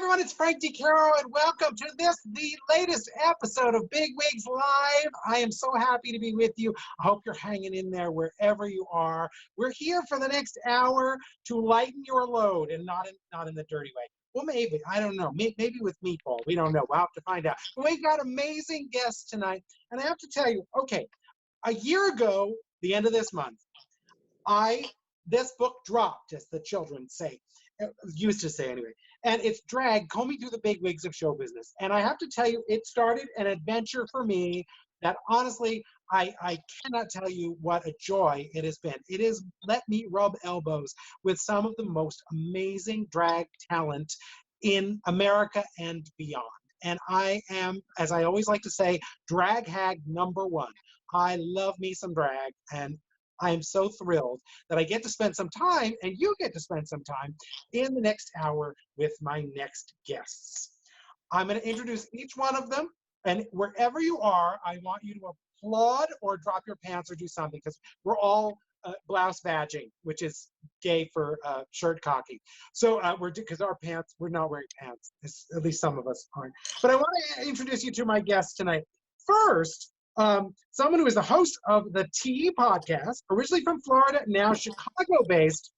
everyone, it's Frank DeCaro, and welcome to the latest episode of Big Wigs Live. I am so happy to be with you. I hope you're hanging in there wherever you are. We're here for the next hour to lighten your load, and not in the dirty way. Well, maybe, I don't know. Maybe with Meatball, we don't know. We'll have to find out. But we've got amazing guests tonight, and I have to tell you, okay, a year ago, the end of this month, this book dropped, as the children say, used to say anyway, and it's Drag, Combing Through the Big Wigs of Show Business. And I have to tell you, it started an adventure for me that honestly, I cannot tell you what a joy it has been. It has let me rub elbows with some of the most amazing drag talent in America and beyond. And I am, as I always like to say, drag hag #1. I love me some drag, and I am so thrilled that I get to spend some time, and you get to spend some time, in the next hour with my next guests. I'm going to introduce each one of them, and wherever you are, I want you to applaud or drop your pants or do something, because we're all blouse badging, which is gay for shirt cocking. So because our pants, we're not wearing pants. At least some of us aren't. But I want to introduce you to my guests tonight. First, someone who is the host of the Tea podcast, originally from Florida, now Chicago-based,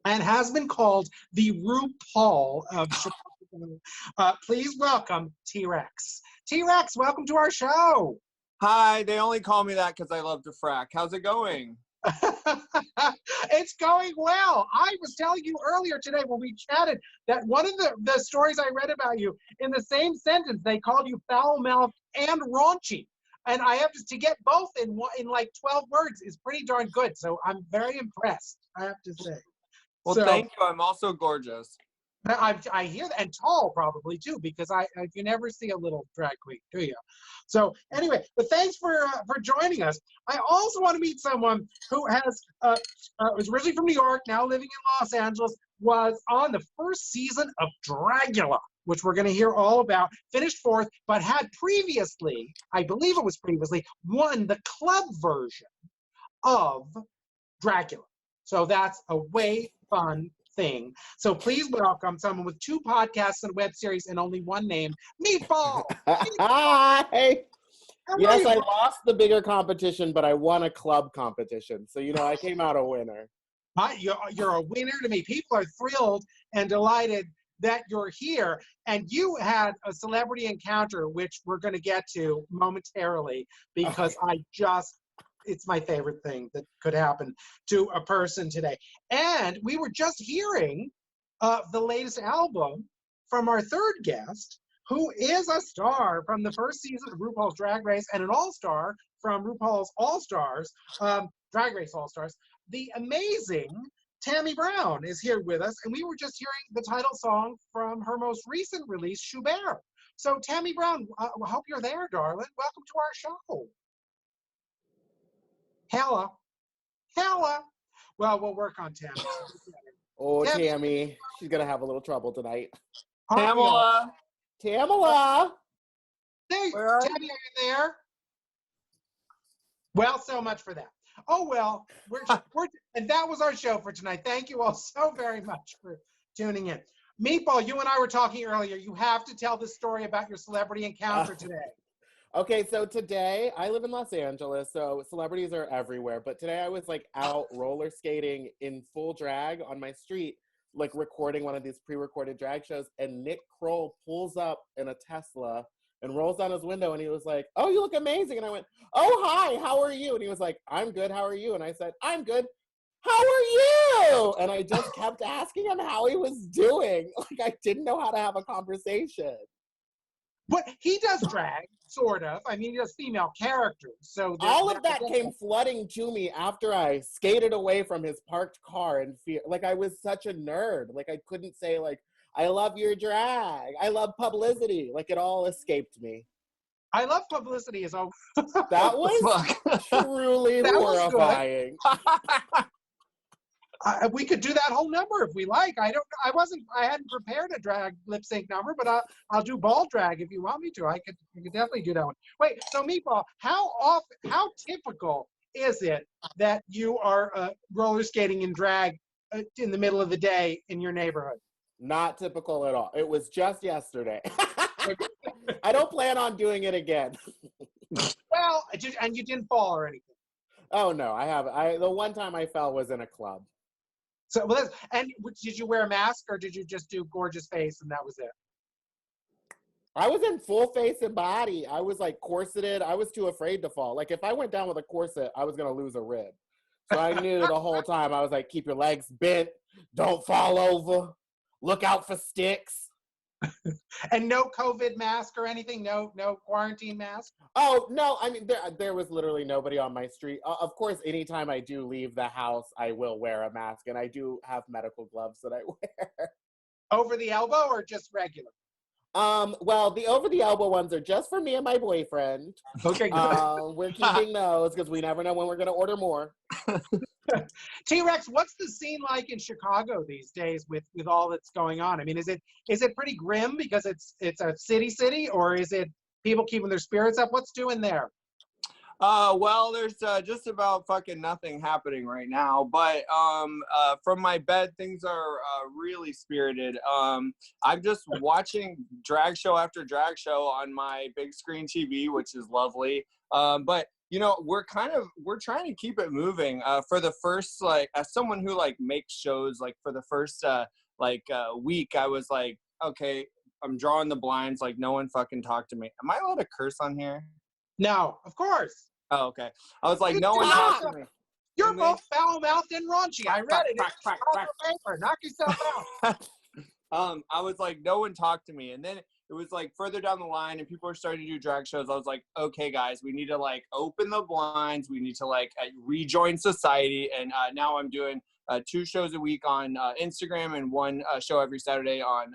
and has been called the RuPaul of Chicago. Please welcome Trex. Trex, welcome to our show. Hi, they only call me that because I love to frack. How's it going? It's going well. I was telling you earlier today when we chatted that one of the stories I read about you, in the same sentence, they called you foul-mouthed and raunchy. And I have to get both in like 12 words is pretty darn good. So I'm very impressed, I have to say. Well, thank you. I'm also gorgeous. I hear that, and tall probably too, because you never see a little drag queen, do you? So anyway, but thanks for joining us. I also want to meet someone who was originally from New York, now living in Los Angeles, was on the first season of Dragula, which we're going to hear all about, finished 4th, but had previously, I believe it was previously, won the club version of Dragula. So that's a way fun thing. So please welcome someone with 2 podcasts and a web series and only one name, Meatball. Hi. Yes, I lost the bigger competition, but I won a club competition. So, I came out a winner. You're a winner to me. People are thrilled and delighted that you're here, and you had a celebrity encounter, which we're going to get to momentarily, because it's my favorite thing that could happen to a person today. And we were just hearing the latest album from our third guest, who is a star from the first season of RuPaul's Drag Race and an all-star from RuPaul's All-Stars, Drag Race All-Stars. The amazing Tammie Brown is here with us, and we were just hearing the title song from her most recent release, Schubert. So Tammie Brown, I hope you're there, darling. Welcome to our show. Hella. Well, we'll work on Tammie. Oh, Tammie. She's going to have a little trouble tonight. Pamela. Hey, Tammie, are you there? Well, so much for that. Oh, well, and that was our show for tonight. Thank you all so very much for tuning in. Meatball, you and I were talking earlier. You have to tell the story about your celebrity encounter today. Okay, so today, I live in Los Angeles, so celebrities are everywhere. But today I was out roller skating in full drag on my street, recording one of these pre-recorded drag shows. And Nick Kroll pulls up in a Tesla and rolls down his window, and he was like, "Oh, you look amazing." And I went, "Oh, hi, how are you?" And he was like, "I'm good, how are you?" And I said, "I'm good, how are you?" And I just kept asking him how he was doing. I didn't know how to have a conversation. But he does drag, sort of. I mean, he does female characters. So all of that came flooding to me after I skated away from his parked car in fear. I was such a nerd. I couldn't say, I love your drag. I love publicity. It all escaped me. I love publicity as always. That was truly horrifying. We could do that whole number if we like. I hadn't prepared a drag lip sync number, but I'll do ball drag if you want me to. I could definitely do that one. Wait, so Meatball, how typical is it that you are roller skating in drag in the middle of the day in your neighborhood? Not typical at all. It was just yesterday. I don't plan on doing it again. Well, and you didn't fall or anything. Oh no, I haven't. The one time I fell was in a club. So, well, and did you wear a mask or did you just do gorgeous face and that was it? I was in full face and body. I was like corseted. I was too afraid to fall. Like if I went down with a corset, I was gonna lose a rib. So I knew the whole time. I was like, keep your legs bent, don't fall over, look out for sticks. And no COVID mask or anything? No quarantine mask? Oh, no. I mean, there was literally nobody on my street. Of course, anytime I do leave the house, I will wear a mask. And I do have medical gloves that I wear. Over the elbow or just regular? Well, the over the elbow ones are just for me and my boyfriend. Okay, good. We're keeping those because we never know when we're going to order more. T-Rex, what's the scene like in Chicago these days with all that's going on? I mean, is it pretty grim because it's a city, or is it people keeping their spirits up? What's doing there? Well, there's just about fucking nothing happening right now. But from my bed, things are really spirited. I'm just watching drag show after drag show on my big screen TV, which is lovely. But you know, we're trying to keep it moving. For the first, like, as someone who like makes shows, like for the first week, I was like, okay, I'm drawing the blinds, like no one fucking talked to me. Am I allowed to curse on here? No, of course. Oh, okay. I was like, no one talked to me. You're And both foul-mouthed and raunchy. I read it. Crack. Paper. Knock yourself out. I was like, no one talked to me. And then it was like further down the line and people were starting to do drag shows. I was like, okay, guys, we need to like open the blinds. We need to like rejoin society. And now I'm doing 2 shows a week on Instagram and 1 show every Saturday on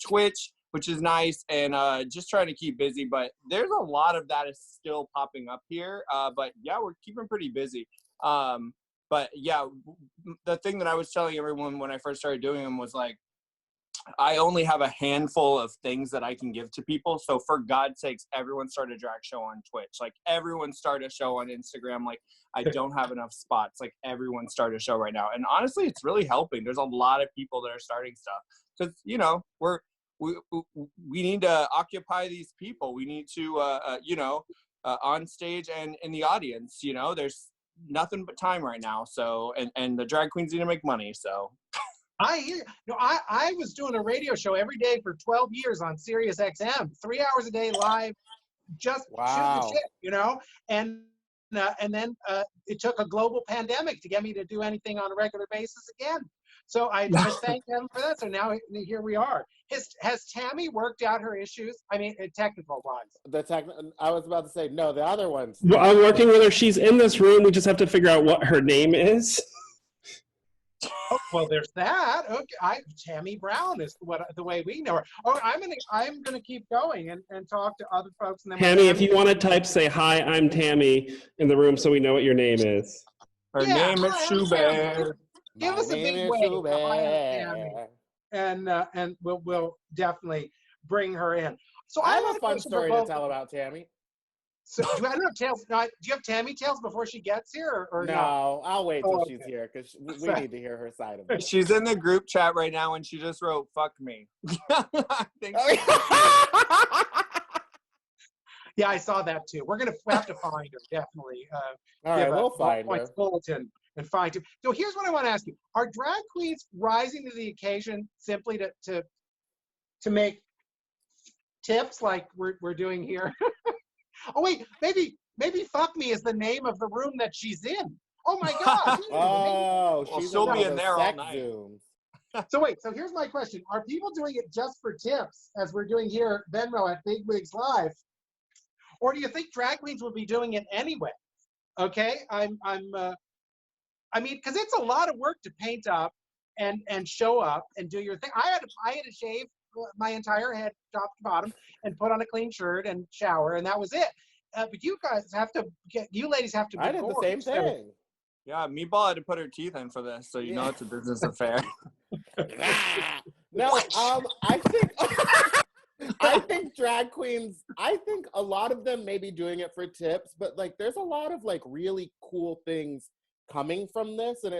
Twitch, which is nice, and just trying to keep busy. But there's a lot of that is still popping up here. But yeah, we're keeping pretty busy. But yeah, the thing that I was telling everyone when I first started doing them was like, I only have a handful of things that I can give to people. So for God's sakes, everyone start a drag show on Twitch. Like everyone start a show on Instagram. Like I don't have enough spots. Like everyone start a show right now. And honestly, it's really helping. There's a lot of people that are starting stuff because, you know, we need to occupy these people. We need to, on stage and in the audience, you know, there's nothing but time right now. So, and the drag queens need to make money. So. I hear. No, I was doing a radio show every day for 12 years on Sirius XM, 3 hours a day live, just shooting the shit, you know. And then it took a global pandemic to get me to do anything on a regular basis again. So I thank them for that. So now here we are. Has Tammie worked out her issues? I mean, technical ones. I was about to say no. The other ones. Well, I'm working with her. She's in this room. We just have to figure out what her name is. Oh, well, there's that. Okay, Tammie Brown is the way we know her. Oh, I'm gonna keep going and talk to other folks. And then Tammie, if you want to type, say hi. I'm Tammie in the room, so we know what your name is. Her name is Schubert. Give us a big wave, and we'll definitely bring her in. So I have a fun story to tell about Tammie. So do I know tales? Do you have Tammie tales before she gets here, or no? No, I'll wait till she's here because we need to hear her side of it. She's in the group chat right now, and she just wrote "fuck me." I think yeah, I saw that too. We're gonna have to find her definitely. All right, we'll find her. Bulletin and find her. So here's what I want to ask you: are drag queens rising to the occasion simply to make tips like we're doing here? Oh wait, maybe "fuck me" is the name of the room that she's in. Oh my God! Oh, she'll be in there all night. Zooms. So wait, so here's my question: are people doing it just for tips, as we're doing here at Venmo at Big Wigs Live, or do you think drag queens will be doing it anyway? Okay, I mean, because it's a lot of work to paint up and show up and do your thing. I had to shave my entire head top to bottom and put on a clean shirt and shower, and that was it. But you guys have to you ladies have to be I did the same thing. Yeah, Meatball had to put her teeth in for this, so you know it's a business affair. No, I think drag queens, I think a lot of them may be doing it for tips, but like there's a lot of like really cool things coming from this, and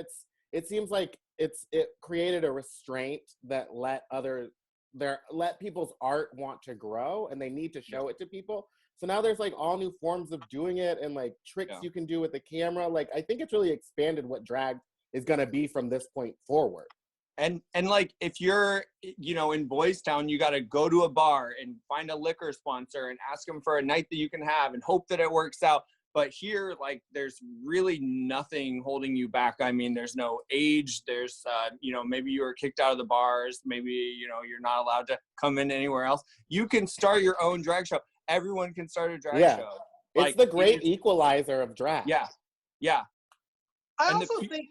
it seems like it created a restraint that let people's art want to grow, and they need to show it to people. So now there's like all new forms of doing it and like tricks you can do with the camera. Like I think it's really expanded what drag is gonna be from this point forward. And like if you're, you know, in Boys Town, you got to go to a bar and find a liquor sponsor and ask them for a night that you can have and hope that it works out. But here, like, there's really nothing holding you back. I mean, there's no age. There's, you know, maybe you were kicked out of the bars. Maybe, you know, you're not allowed to come in anywhere else. You can start your own drag show. Everyone can start a drag show. It's the great equalizer of drag. Yeah. Yeah. I also think,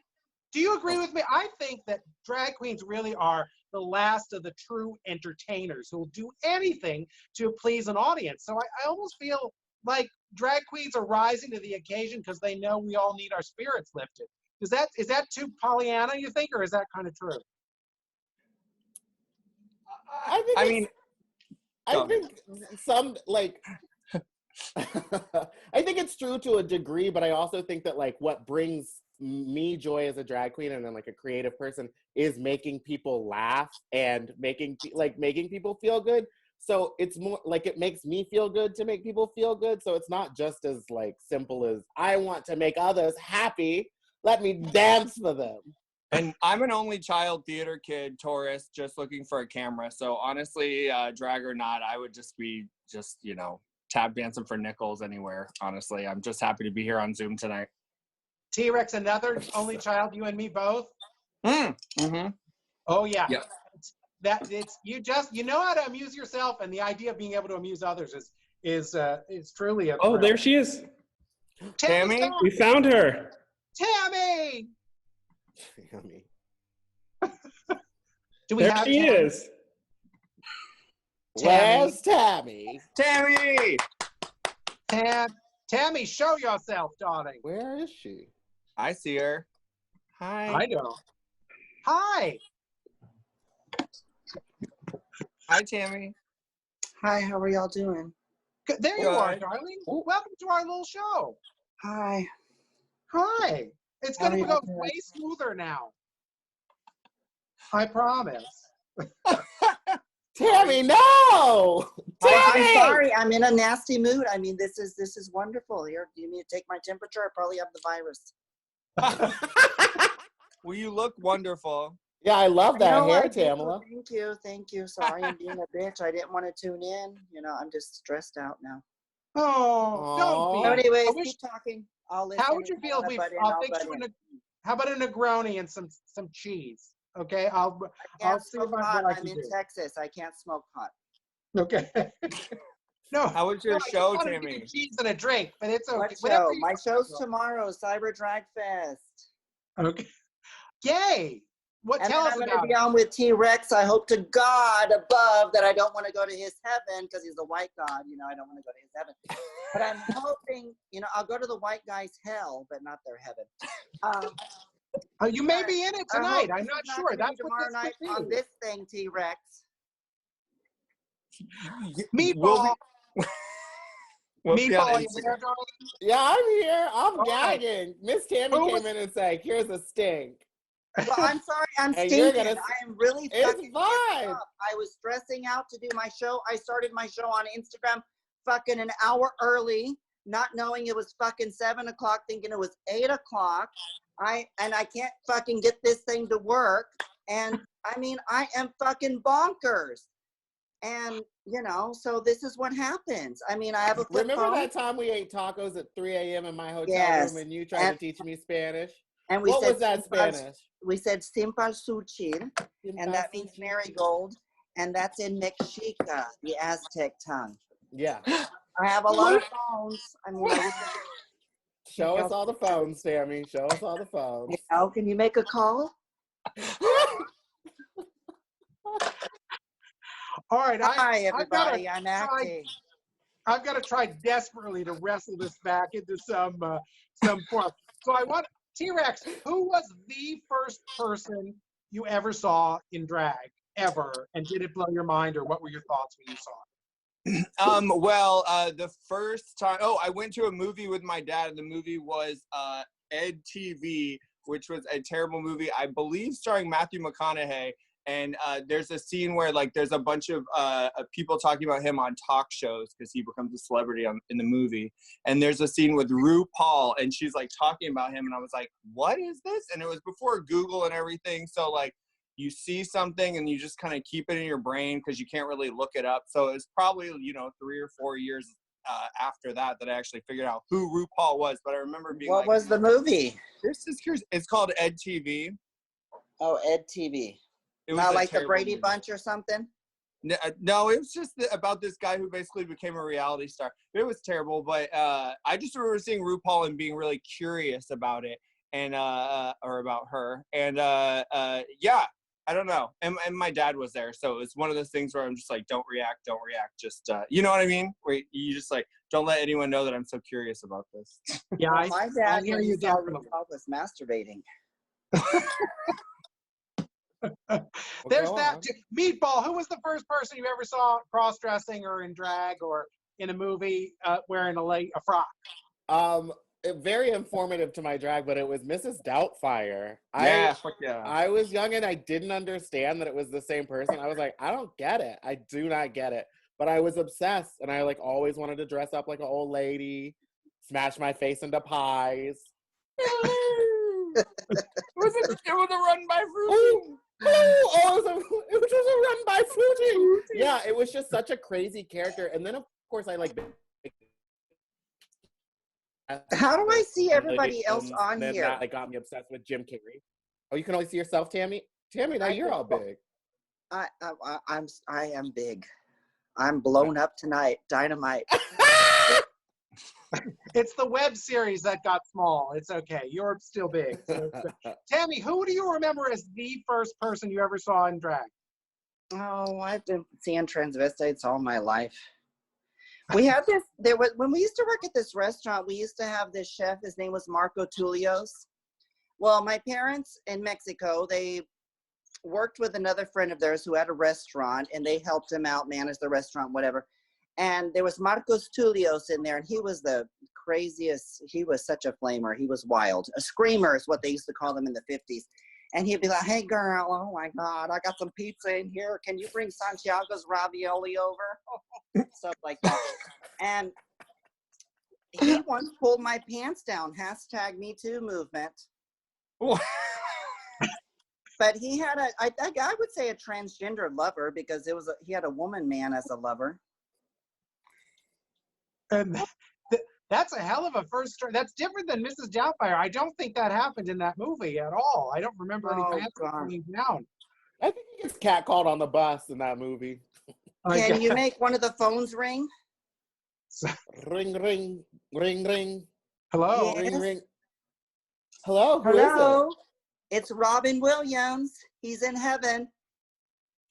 do you agree with me? I think that drag queens really are the last of the true entertainers who will do anything to please an audience. So I almost feel like drag queens are rising to the occasion because they know we all need our spirits lifted. Is that too Pollyanna, you think, or is that kind of true? I think some, like, I think it's true to a degree, but I also think that, like, what brings me joy as a drag queen and then, like, a creative person is making people laugh and making people feel good. So it's more like it makes me feel good to make people feel good. So it's not just as, like, simple as I want to make others happy. Let me dance for them. And I'm an only child theater kid, tourist, just looking for a camera. So honestly, drag or not, I would just be you know, tap dancing for nickels anywhere. Honestly, I'm just happy to be here on Zoom tonight. T-Rex, another only child, you and me both? Mm-hmm. Oh, yeah. Yep. You know how to amuse yourself, and the idea of being able to amuse others is truly a Oh, thrill. there she is. Tammie? We found her. Tammie! Tammie. Do we There have she Tammie? is. Where's Tammie? Tammie! Tammie, show yourself, darling. Where is she? I see her. Hi. I know. Hi. Hi, Tammie. Hi, how are y'all doing? Good. There you are, Good. darling. Welcome to our little show. Hi. Hi. It's How going are to you go doing? way smoother now. I promise. Tammie, no! I'm Tammie! sorry, I'm in a nasty mood. I mean, this is wonderful. Here, do you need to take my temperature? I probably have the virus. Well, you look wonderful. Yeah, I love that No, I hair, do. Tamala. Thank you. Sorry, I'm being a bitch. I didn't want to tune in. You know, I'm just stressed out now. Oh, don't be. Aw. So anyways, I wish- keep talking. I'll listen. How would you feel if I'll fix you how about a Negroni and some cheese? Okay, I'll see smoke what pot. I I'm can in do. Texas. I can't smoke pot. Okay. No. How was your I just show, wanted to Tammie? get cheese and a drink, but it's okay. What Whatever show? you My want. show's tomorrow, Cyber Drag Fest. Okay. Yay! And Tell then us I'm going about to be it. on with T-Rex. I hope to God above that I don't want to go to his heaven because he's a white god. You know, I don't want to go to his heaven. But I'm hoping, you know, I'll go to the white guy's hell, but not their heaven. You may be in it tonight. I'm not sure. That's what tomorrow this night could on be. this thing, T-Rex. Meatball. We'll be on Meatball, you Instagram. there, darling? Yeah, I'm here. I'm All right. gagging. Miss Tammie Who came was- in and said, here's a stink. Well, I'm sorry, I'm And you're stinking. gonna- I am really It's fucking pissed fine. off. I was stressing out to do my show. I started my show on Instagram fucking an hour early, not knowing it was fucking 7 o'clock, thinking it was 8 o'clock. I can't fucking get this thing to work. And I mean, I am fucking bonkers. And, you know, so this is what happens. I mean, I have a flip Remember phone. that time we ate tacos at 3 a.m. in my hotel Yes. room and you tried to teach me Spanish? And we What said was that Spanish? We said Simpasuchil, and that means marigold, and that's in Mexica, the Aztec tongue. Yeah. I have a lot of phones. I mean, Show us all the phones, Tammie. Show us all the phones. you know, can you make a call? All right. Hi, everybody. I'm try- acting. I've got to try desperately to wrestle this back into some form. So I want T-Rex. Who was the first person you ever saw in drag ever, and did it blow your mind, or what were your thoughts when you saw it? Well, the first time, I went to a movie with my dad, and the movie was Ed TV, which was a terrible movie, I believe starring Matthew McConaughey. And there's a scene where like there's a bunch of people talking about him on talk shows because he becomes a celebrity in the movie. And there's a scene with RuPaul, and she's like talking about him, and I was like, what is this? And it was before Google and everything, so like you see something and you just kind of keep it in your brain because you can't really look it up. So it's probably 3 or 4 years after that I actually figured out who RuPaul was. But I remember being what was the movie? This is curious. It's called Ed TV. Oh, Ed TV. It was not like the Brady movie. Bunch or something? No, it was just about this guy who basically became a reality star. It was terrible, but I just remember seeing RuPaul and being really curious about it, and or about her, and yeah, I don't know. And my dad was there, so it's one of those things where I'm just like, don't react, just you know what I mean? Where you just like don't let anyone know that I'm so curious about this. Yeah, well, my dad hear you was masturbating. There's that too. Meatball, who was the first person you ever saw cross-dressing or in drag or in a movie wearing a frock? Very informative to my drag, but it was Mrs. Doubtfire. Yeah, fuck yeah. I was young and I didn't understand that it was the same person. I was like, I don't get it. I do not get it. But I was obsessed, and I like always wanted to dress up like an old lady, smash my face into pies. it was a run by Fruity. It was just a run by Fruity. Yeah, it was just such a crazy character. And then of course I like. How do I see everybody else on here? That like got me obsessed with Jim Carrey. Oh, you can only see yourself, Tammie. Tammie, now you're all big. I am big. I'm blown up tonight. Dynamite. It's the web series that got small. It's okay. You're still big. So Tammie, who do you remember as the first person you ever saw in drag? Oh, I've been seeing transvestites all my life. We had this, when we used to work at this restaurant, we used to have this chef, his name was Marco Tullios. Well, my parents in Mexico, they worked with another friend of theirs who had a restaurant, and they helped him out, manage the restaurant, whatever. And there was Marcos Tullios in there, and he was the craziest. He was such a flamer. He was wild. A screamer is what they used to call them in the 50s. And he'd be like, hey, girl, oh, my God, I got some pizza in here. Can you bring Santiago's ravioli over? Stuff like that. And he once pulled my pants down, #MeToo movement. But he had I would say a transgender lover, because he had a woman man as a lover. And that's a hell of a first. That's different than Mrs. Doubtfire. I don't think that happened in that movie at all. I don't remember any pants coming down. I think he gets catcalled on the bus in that movie. Can you make one of the phones ring? Ring, ring, ring, ring. Hello? Yes. Ring, ring. Hello? Who Hello? is It's Robin Williams. He's in heaven.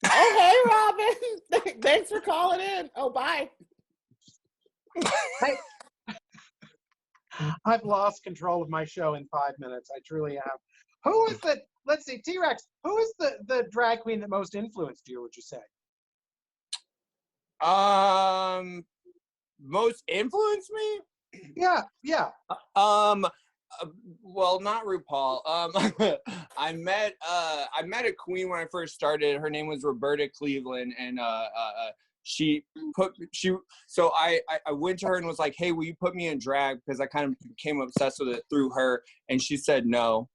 it? Oh, hey, Robin. Thanks for calling in. Oh, bye. I've lost control of my show in 5 minutes. I truly have. Who is the, let's see, T-Rex, who is the drag queen that most influenced you, would you say? Most influenced me? Yeah. Well, not RuPaul. I met a queen when I first started. Her name was Roberta Cleveland, and so I went to her and was like, hey, will you put me in drag? Because I kind of became obsessed with it through her, and she said no.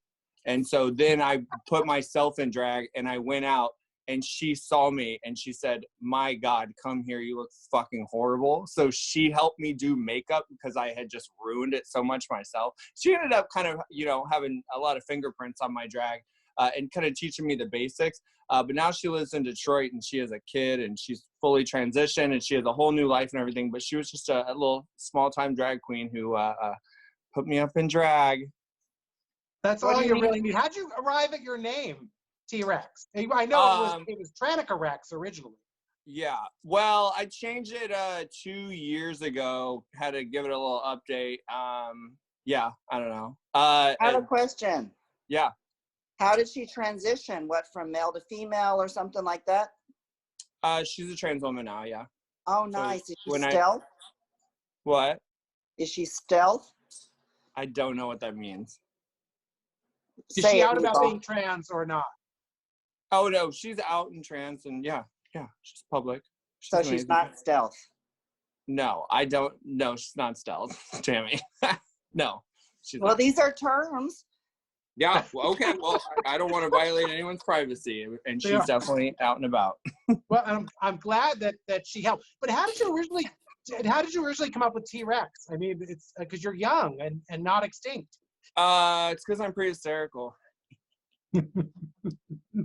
And so then I put myself in drag, and I went out, and she saw me, and she said, my God, come here, you look fucking horrible. So she helped me do makeup because I had just ruined it so much myself. She ended up kind of, having a lot of fingerprints on my drag and kind of teaching me the basics. But now she lives in Detroit, and she has a kid, and she's fully transitioned, and she has a whole new life and everything. But she was just a little small-time drag queen who put me up in drag. That's all you really need. How'd you arrive at your name, T-Rex? I know it was Tranica Rex originally. Yeah. Well, I changed it 2 years ago. Had to give it a little update. Yeah, I don't know. I have a question. Yeah. How did she transition? What, from male to female or something like that? She's a trans woman now, yeah. Oh, nice. So is she stealth? What? Is she stealth? I don't know what that means. Is Say she it, out about Meatball. being trans or not? Oh no, she's out and trans, and yeah, she's public. So amazing. she's not stealth. No, I don't. No, she's not stealth, Tammie. No, she's Well, not. these are terms. Yeah. Well, okay. Well, I don't want to violate anyone's privacy, and she's Yeah. definitely out and about. Well, I'm glad that she helped. But how did you originally come up with T-Rex? I mean, it's because you're young and not extinct. It's because I'm pretty hysterical.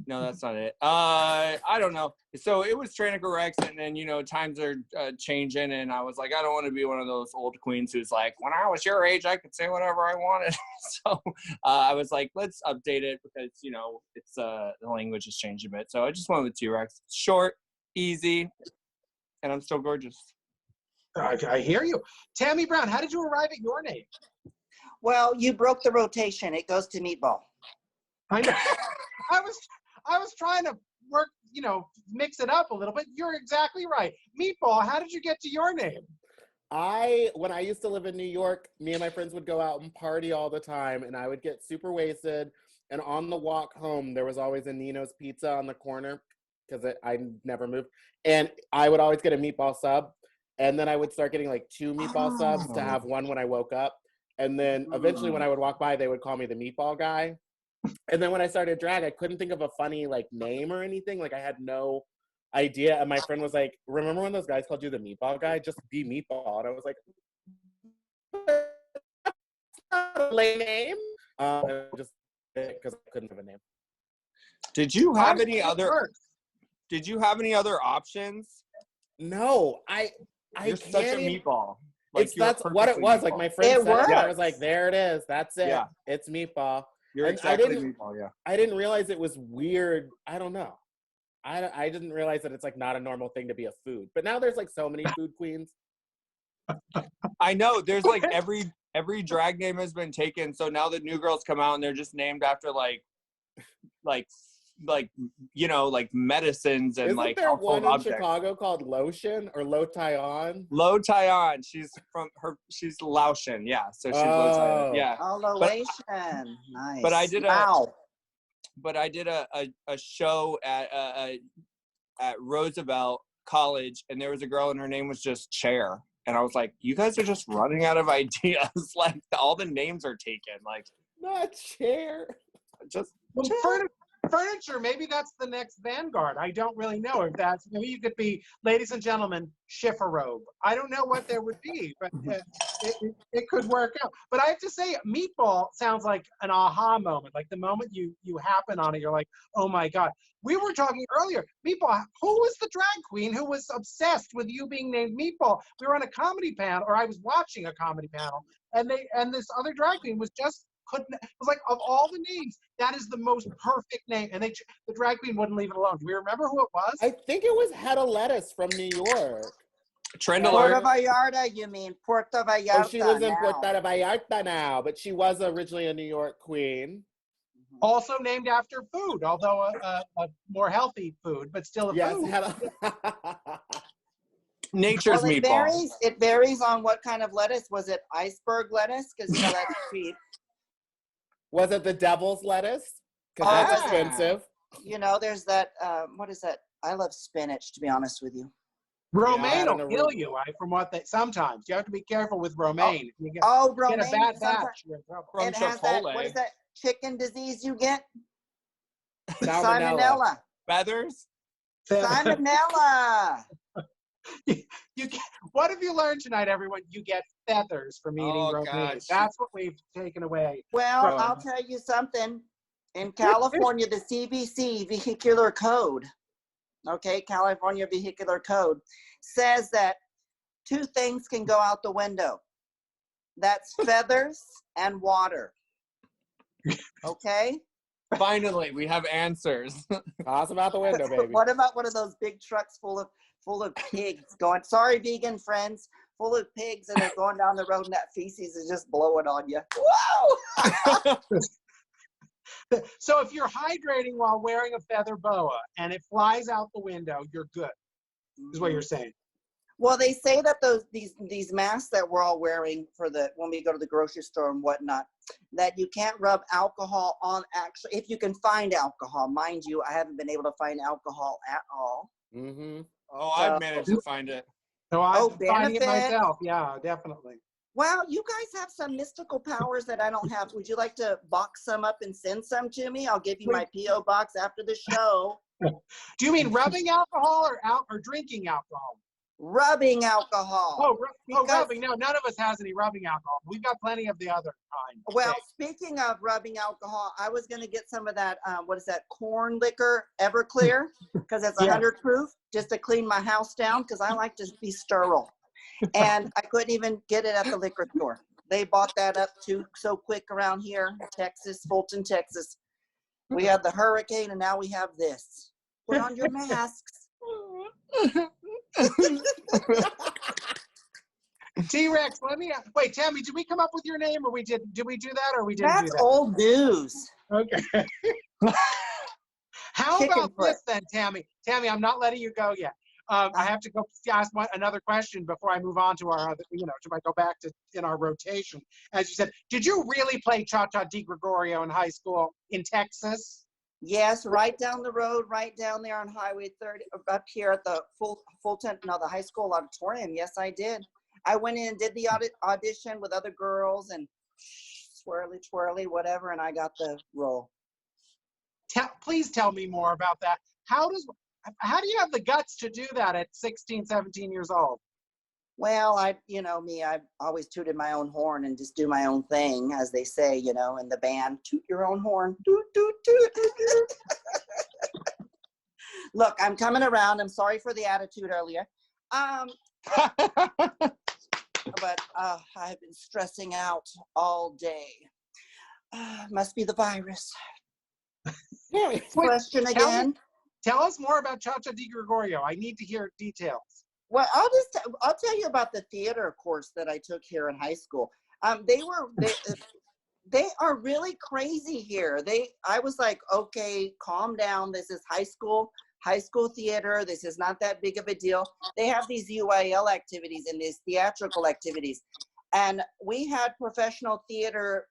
No, that's not it. I don't know. So it was Trainica Rex, and then times are changing, and I was like, I don't want to be one of those old queens who's like, when I was your age, I could say whatever I wanted. So I was like, let's update it because it's the language has changed a bit. So I just went with T-Rex. Short, easy, and I'm still gorgeous. I hear you, Tammie Brown. How did you arrive at your name? Well, you broke the rotation. It goes to Meatball. I know. I was trying to work, mix it up a little bit. You're exactly right. Meatball, how did you get to your name? When I used to live in New York, me and my friends would go out and party all the time, and I would get super wasted. And on the walk home, there was always a Nino's Pizza on the corner because I never moved. And I would always get a meatball sub. And then I would start getting like 2 meatball subs to have one when I woke up. And then eventually when I would walk by, they would call me the meatball guy. And then when I started drag, I couldn't think of a funny name or anything. Like I had no idea. And my friend was like, remember when those guys called you the meatball guy? Just be Meatball. And I was like, that's not a lame name. Just because I couldn't have a name. Did you have any other options? No, You're such a meatball. That's what it was. Meatball. Like my friend said it, I was like, there it is. That's it. Yeah. It's Meatball. You're exactly Meatball, yeah. I didn't realize it was weird. I don't know. I didn't realize that it's not a normal thing to be a food. But now there's so many food queens. I know. There's every drag name has been taken. So now the new girls come out and they're just named after medicines and Isn't there one in objects. Chicago called Lotion or Lo Tai-on? Lo Tai-on. She's Laotian, yeah. So she's Lo Tai-on. Yeah. Oh, Lotion. Nice. But I did a show at Roosevelt College, and there was a girl and her name was just Chair. And I was like, you guys are just running out of ideas. All the names are taken. Not Chair. Just Furniture, maybe that's the next Vanguard. I don't really know if that's, maybe you could be, ladies and gentlemen, Schifferobe. I don't know what there would be, but it could work out. But I have to say, Meatball sounds like an aha moment. Like the moment you happen on it, you're like, oh my God. We were talking earlier, Meatball, who was the drag queen who was obsessed with you being named Meatball? We were on a comedy panel, or I was watching a comedy panel, and this other drag queen was just, it was like, of all the names, that is the most perfect name. And the drag queen wouldn't leave it alone. Do we remember who it was? I think it was Hedda Lettuce from New York. Trend alert. Puerto Vallarta, you mean. Puerto Vallarta. Oh, she lives in Puerto Vallarta now, but she was originally a New York queen. Also named after food, although a more healthy food, but still a food. Nature's Meatball. It varies on what kind of lettuce. Was it iceberg lettuce? Because that's cheap. Was it the devil's lettuce? Because that's expensive. There's that, what is that? I love spinach, to be honest with you. Romaine will kill you, from what sometimes. You have to be careful with romaine. Romaine. Get a bad batch, you're in trouble. It has that, what is that chicken disease you get? Salmonella. Feathers? Salmonella. What have you learned tonight, everyone? You get feathers from eating romaine. Gosh. That's what we've taken away. Well, I'll tell you something. In California, the CBC vehicular code, California vehicular code, says that 2 things can go out the window. That's feathers and water. Okay? Finally, we have answers. Toss them out the window, baby. What about one of those big trucks full of pigs going, sorry, vegan friends, full of pigs, and they're going down the road and that feces is just blowing on you. Whoa! So if you're hydrating while wearing a feather boa and it flies out the window, you're good, is what you're saying. Well, they say that these masks that we're all wearing when we go to the grocery store and whatnot, that you can't rub alcohol on, actually, if you can find alcohol. Mind you, I haven't been able to find alcohol at all. Mm-hmm. Oh, So- I've managed to find it. So I'm Oh, finding it benefit. myself. Yeah, definitely. Well, you guys have some mystical powers that I don't have. Would you like to box some up and send some to me? I'll give you my P.O. box after the show. Do you mean rubbing alcohol or drinking alcohol? Rubbing alcohol. Oh, Because- rubbing. No, none of us has any rubbing alcohol. We've got plenty of the other kind. Well, Okay. speaking of rubbing alcohol, I was going to get some of that, what is that, corn liquor, Everclear, because it's 100 proof, just to clean my house down, because I like to be sterile. And I couldn't even get it at the liquor store. They bought that up too so quick around here, Texas, Fulton, Texas. We had the hurricane, and now we have this. Put on your masks. T-Rex, wait, Tammie, did we come up with your name, or did we do that, or we didn't do That's that? old news. Okay. How Chicken about foot. this then, Tammie? Tammie, I'm not letting you go yet. I have to go ask another question before I move on to our other, to go back to in our rotation. As you said, did you really play Cha-Cha Di Gregorio in high school in Texas? Yes, right down the road, right down there on Highway 30, up here at the the high school auditorium. Yes, I did. I went in and did the audition with other girls and swirly, twirly, whatever, and I got the role. Please tell me more about that. How do you have the guts to do that at 16, 17 years old? Well, I've always tooted my own horn and just do my own thing, as they say, in the band, toot your own horn, toot, toot, toot, toot, toot. Look, I'm coming around. I'm sorry for the attitude earlier. But I've been stressing out all day. Must be the virus. Question again. Tell us more about Cha-Cha Di Gregorio. I need to hear details. Well, I'll tell you about the theater course that I took here in high school. They are really crazy here. I was like, okay, calm down. This is high school theater. This is not that big of a deal. They have these UIL activities and these theatrical activities. And we had professional theater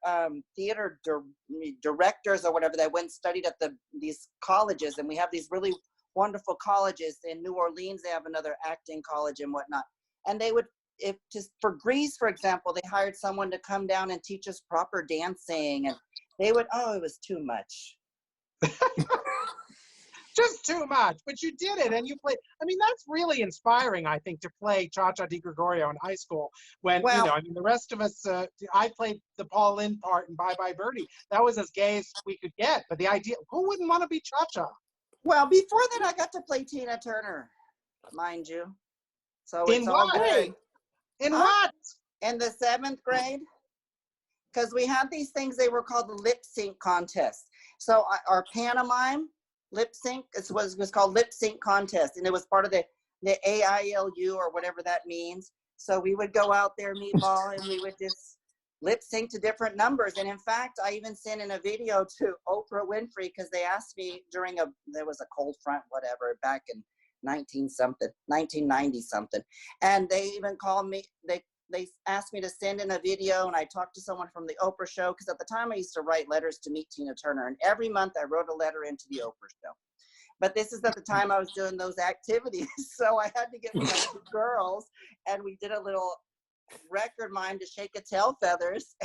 directors or whatever that went and studied at these colleges. And we have these really wonderful colleges in New Orleans. They have another acting college and whatnot. And they would, for Greece, for example, they hired someone to come down and teach us proper dancing. And they would, it was too much. Just too much, but you did it, and you played. I mean, that's really inspiring, I think, to play Cha-Cha Di Gregorio in high school. When the rest of us, I played the Paul Lynde part in Bye Bye Birdie. That was as gay as we could get. But the idea, who wouldn't want to be Cha-Cha? Well, before that, I got to play Tina Turner, mind you. So it's all good. In what? In the 7th grade, because we had these things. They were called the lip sync contests. So our pantomime. Lip sync, it was called lip sync contest, and it was part of the AILU or whatever that means. So we would go out there, Meatball, and we would just lip sync to different numbers. And in fact, I even sent in a video to Oprah Winfrey because they asked me there was a cold front, whatever, back in 1990 something. And they even called me, they asked me to send in a video, and I talked to someone from the Oprah show, because at the time I used to write letters to meet Tina Turner, and every month I wrote a letter into the Oprah show. But this is at the time I was doing those activities, so I had to get some girls, and we did a little record mime to Shake a Tail Feathers.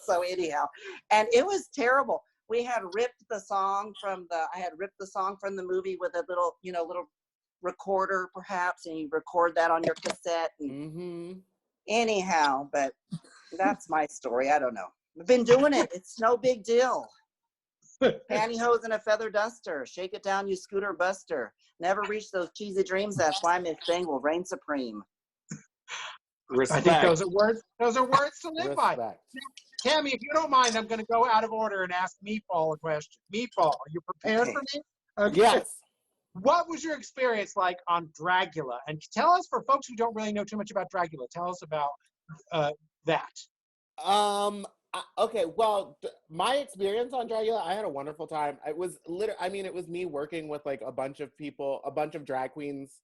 So anyhow, and it was terrible. We had ripped the song from the movie with a little, little recorder perhaps, and you record that on your cassette. And anyhow, but that's my story. I don't know. I've been doing it. It's no big deal. Pantyhose and a feather duster. Shake it down, you scooter buster. Never reach those cheesy dreams. That's why Miss Thing will reign supreme. Respect. I think those are words to live by. Tammie, if you don't mind, I'm going to go out of order and ask Meatball a question. Meatball, are you prepared for me? Okay. Yes. What was your experience like on Dragula? And tell us, for folks who don't really know too much about Dragula, tell us about that. Okay, well, my experience on Dragula, I had a wonderful time. It was it was me working with like a bunch of people, a bunch of drag queens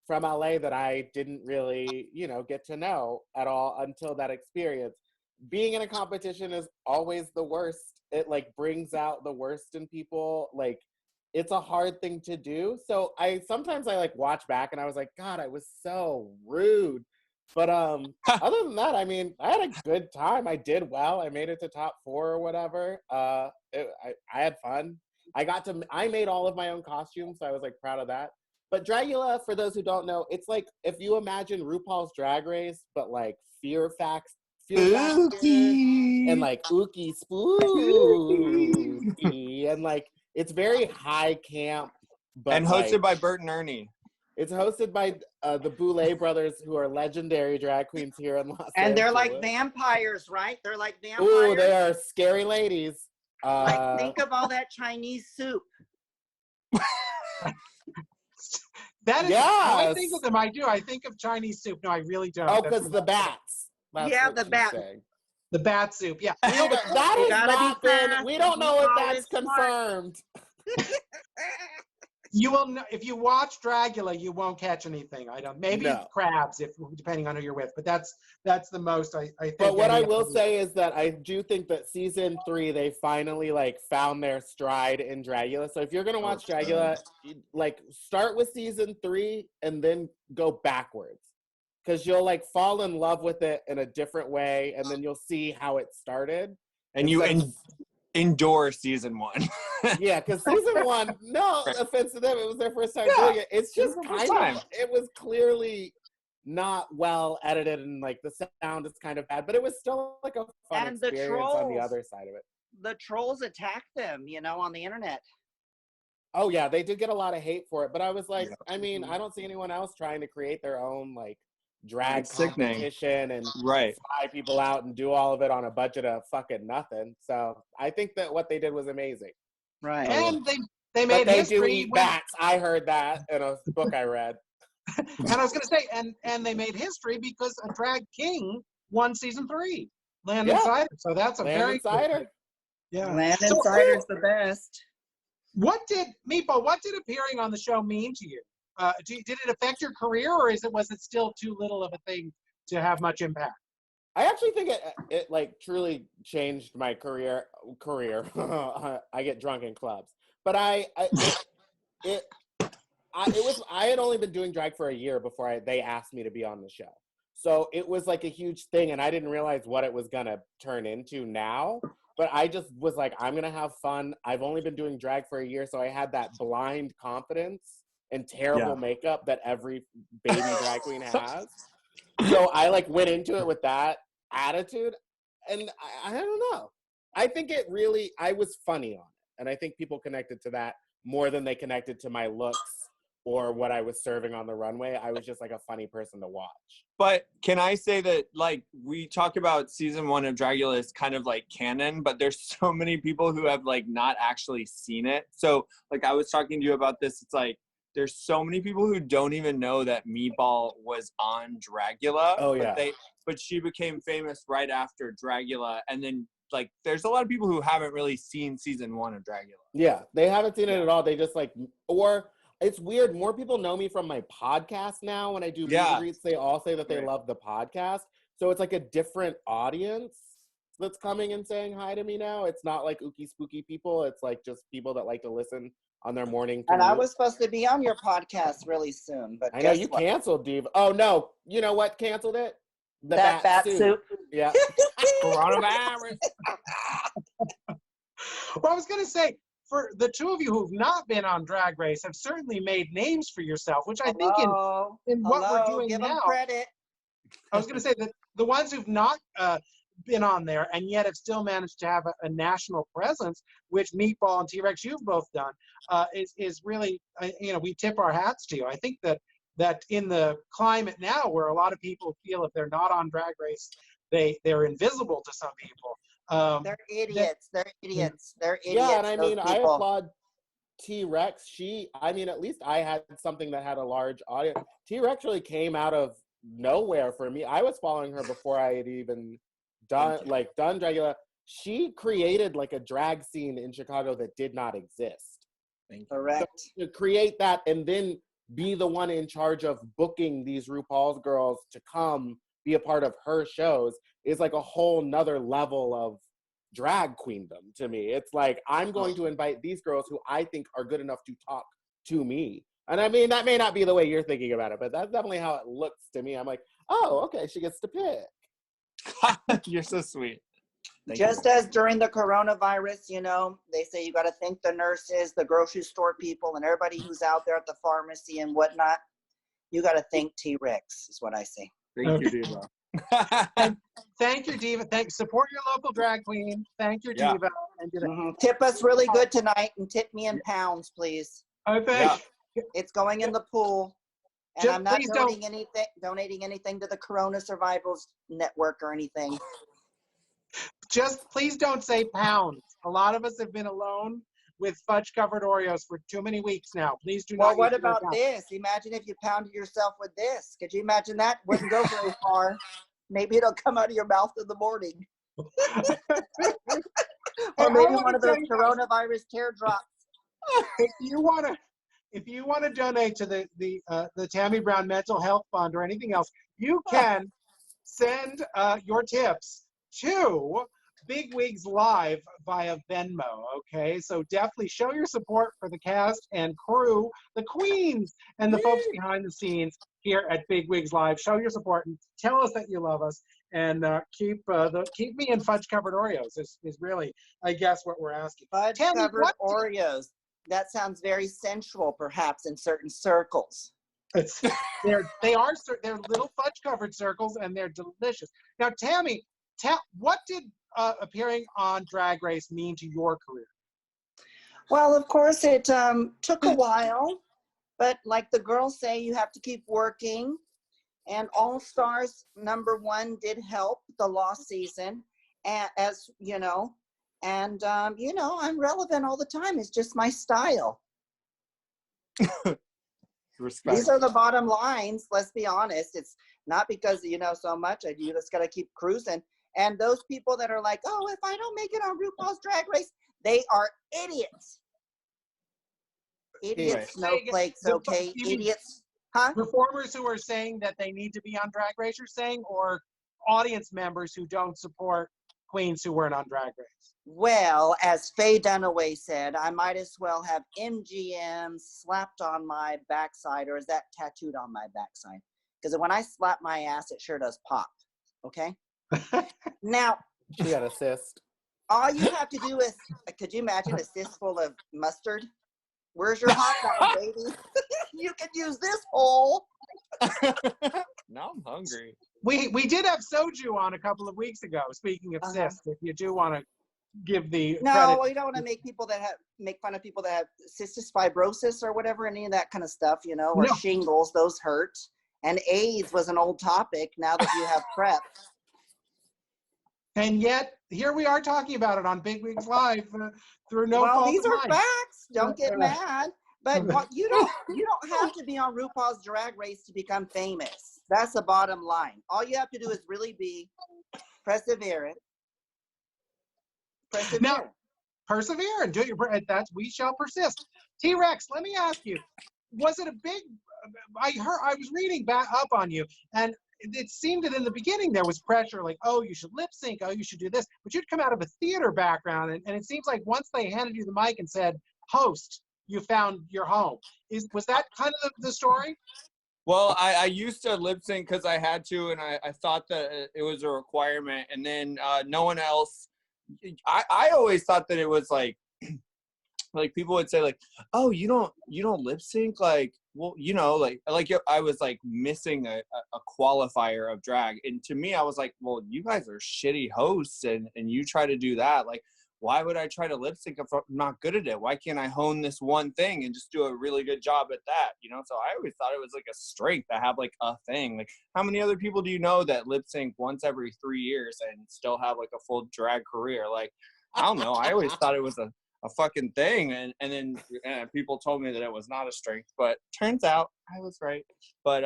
from LA that I didn't really, get to know at all until that experience. being in a competition is always the worst. It like brings out the worst in people. Like it's a hard thing to do. So sometimes I like watch back and I was like, God, I was so rude. But other than that, I mean, I had a good time. I did well. I made it to top 4 or whatever. I had fun. I made all of my own costumes, so I was like proud of that. But Dragula, for those who don't know, it's like if you imagine RuPaul's Drag Race, but like Fear Factor and like Ookie Spooky and like it's very high camp, but and hosted like, by Bert and Ernie. It's hosted by the Boulay brothers, who are legendary drag queens here in Los Angeles. And they're like vampires, right? They're like vampires. Ooh, they are scary ladies. Like, think of all that Chinese soup. That is, yes. I think of them. I do. I think of Chinese soup. No, I really don't. Oh, because the bats. That's yeah, what the she's bat. saying. The bat soup. Yeah. That has not been. We don't know if that's confirmed. You will know if you watch Dragula, you won't catch anything. I don't. Maybe crabs, if depending on who you're with. But that's the most I think. But what I will say is that I do think that season 3 they finally like found their stride in Dragula. So if you're gonna watch Dragula, like start with season 3 and then go backwards, because you'll like fall in love with it in a different way, and then you'll see how it started. And you endure season 1. Yeah, because season 1, no offense to them, it was their first time doing it. It's just it was clearly not well edited, and like the sound is kind of bad, but it was still like a fun experience on the other side of it. The trolls attacked them, on the internet. Oh yeah, they did get a lot of hate for it, but I was like, I mean, I don't see anyone else trying to create their own like drag competition and fly people out and do all of it on a budget of fucking nothing. So I think that what they did was amazing. Right. And they made history. Do eat bats. I heard that in a book I read. And I was going to say, and they made history because a drag king won season 3, Land Insider. So that's a Land Insider. Yeah, Land Insider's the best. What did appearing on the show mean to you? Did it affect your career, or was it still too little of a thing to have much impact? I actually think it like truly changed my career. I get drunk in clubs, but I had only been doing drag for a year before they asked me to be on the show. So it was like a huge thing, and I didn't realize what it was gonna turn into now. But I just was like, I'm gonna have fun. I've only been doing drag for a year, so I had that blind confidence and terrible makeup that every baby drag queen has. So I like went into it with that attitude, and I don't know. I think I was funny on it, and I think people connected to that more than they connected to my looks or what I was serving on the runway. I was just like a funny person to watch. But can I say that, like, we talk about season 1 of Dragula as kind of like canon, but there's so many people who have like not actually seen it. So like I was talking to you about this, it's like there's so many people who don't even know that Meatball was on Dragula. Oh yeah. But she became famous right after Dragula, and then like there's a lot of people who haven't really seen season 1 of Dragula. Yeah, they haven't seen it at all. They just like, or it's weird. More people know me from my podcast now. When I do meet and greets, they all say that they love the podcast. So it's like a different audience that's coming and saying hi to me now. It's not like ookie spooky people. It's like just people that like to listen on their morning commute. And I was supposed to be on your podcast really soon, but I know you canceled, Diva. Oh no, you know what canceled it? That bat suit. Yeah. Coronavirus. Well, I was going to say, for the two of you who've not been on Drag Race, have certainly made names for yourself, which I think in what we're doing Give now. them credit. I was going to say that the ones who've not been on there and yet have still managed to have a national presence, which Meatball and Trex you've both done, is really, we tip our hats to you. I think that in the climate now where a lot of people feel if they're not on Drag Race, they're invisible to some people. They're idiots. They're idiots. Yeah, and I mean, I applaud Trex. At least I had something that had a large audience. Trex really came out of nowhere for me. I was following her before I had even done Dragula. She created like a drag scene in Chicago that did not exist. Correct. So to create that and then be the one in charge of booking these RuPaul's girls to come be a part of her shows is like a whole nother level of drag queendom to me. It's like, I'm going to invite these girls who I think are good enough to talk to me. And I mean, that may not be the way you're thinking about it, but that's definitely how it looks to me. I'm like, oh, okay, she gets to pick. You're so sweet. Just as during the coronavirus, you know, they say you got to thank the nurses, the grocery store people, and everybody who's out there at the pharmacy and whatnot. You got to thank T-Rex, is what I say. Thank you, Diva. Thank you, Diva. Support your local drag queen. Thank you, Yeah. Diva. And Tip us really good tonight and tip me in pounds, please. okay. It's going in the pool. And Just I'm not please donating anything to the Corona Survivors Network or anything. Just please don't say pounds. A lot of us have been alone with fudge-covered Oreos for too many weeks now. Please do not. Well, what use your about account. this? Imagine if you pounded yourself with this. Could you imagine that? Wouldn't go very far. Maybe it'll come out of your mouth in the morning. Or maybe one of those coronavirus teardrops. If you want to donate to the Tammie Brown Mental Health Fund or anything else, you can send your tips to Big Wigs Live via Venmo, okay? So definitely show your support for the cast and crew, the queens, and the folks behind the scenes here at Big Wigs Live. Show your support and tell us that you love us, and keep me in fudge-covered Oreos is really, I guess, what we're asking. Fudge-covered Oreos. That sounds very sensual, perhaps, in certain circles. They're little fudge-covered circles, and they're delicious. Now, Tammie, what did appearing on Drag Race mean to your career? Well, of course, it took a while, but like the girls say, you have to keep working. And All Stars #1 did help the lost season, as you know. And you know, I'm relevant all the time. It's just my style. Respect. These are the bottom lines. Let's be honest. It's not because you know so much. You just got to keep cruising. And those people that are like, oh, if I don't make it on RuPaul's Drag Race, they are idiots. Idiots, snowflakes, okay? Idiots. Huh? Performers who are saying that they need to be on Drag Race, you're saying, or audience members who don't support queens who weren't on Drag Race? Well, as Faye Dunaway said, I might as well have MGM slapped on my backside, or is that tattooed on my backside? Because when I slap my ass, it sure does pop, okay? Now, She got a cyst. all you have to do is, could you imagine a cyst full of mustard? Where's your hot dog, baby? You can use this hole. Now I'm hungry. We did have Soju on a couple of weeks ago. Speaking of cysts, if you do want to give the no, we don't want to make fun of people that have cystic fibrosis or whatever, any of that kind of stuff, you know, or shingles. Those hurt. And AIDS was an old topic. Now that you have PrEP. And yet, here we are talking about it on Big Wigs Live through no fault of mine. These are facts. Don't get mad. But you don't have to be on RuPaul's Drag Race to become famous. That's the bottom line. All you have to do is really be perseverant. Now, persevere and do your. We shall persist. T-Rex, let me ask you: was it a big? I was reading back up on you, and it seemed that in the beginning there was pressure, like, oh, you should lip sync, oh, you should do this. But you'd come out of a theater background, and it seems like once they handed you the mic and said, host, you found your home. Was that kind of the story? Well, I used to lip sync because I had to, and I thought that it was a requirement. And then no one else. I always thought that it was like people would say like, oh, you don't lip sync, like, well, you know, like I was like missing a qualifier of drag. And to me, I was like, well, you guys are shitty hosts, and you try to do that. Like, why would I try to lip sync if I'm not good at it? Why can't I hone this one thing and just do a really good job at that? You know, so I always thought it was like a strength to have like a thing. Like, how many other people do you know that lip sync once every 3 years and still have like a full drag career? Like, I don't know. I always thought it was a fucking thing, and then people told me that it was not a strength, but turns out I was right. But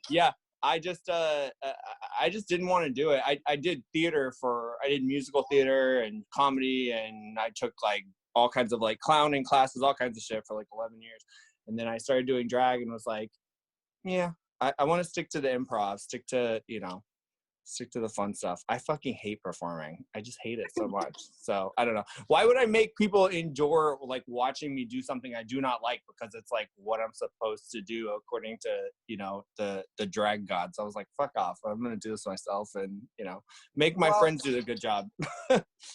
yeah, I just didn't want to do it. I did theater I did musical theater and comedy, and I took like all kinds of like clowning classes, all kinds of shit for like 11 years. And then I started doing drag and was like, yeah, I want to stick to the improv, stick to, you know, Stick to the fun stuff. I fucking hate performing. I just hate it so much. So I don't know. Why would I make people endure like watching me do something I do not like, because it's like what I'm supposed to do according to, you know, the drag gods. I was like, fuck off. I'm gonna do this myself and, you know, make my friends do a good job.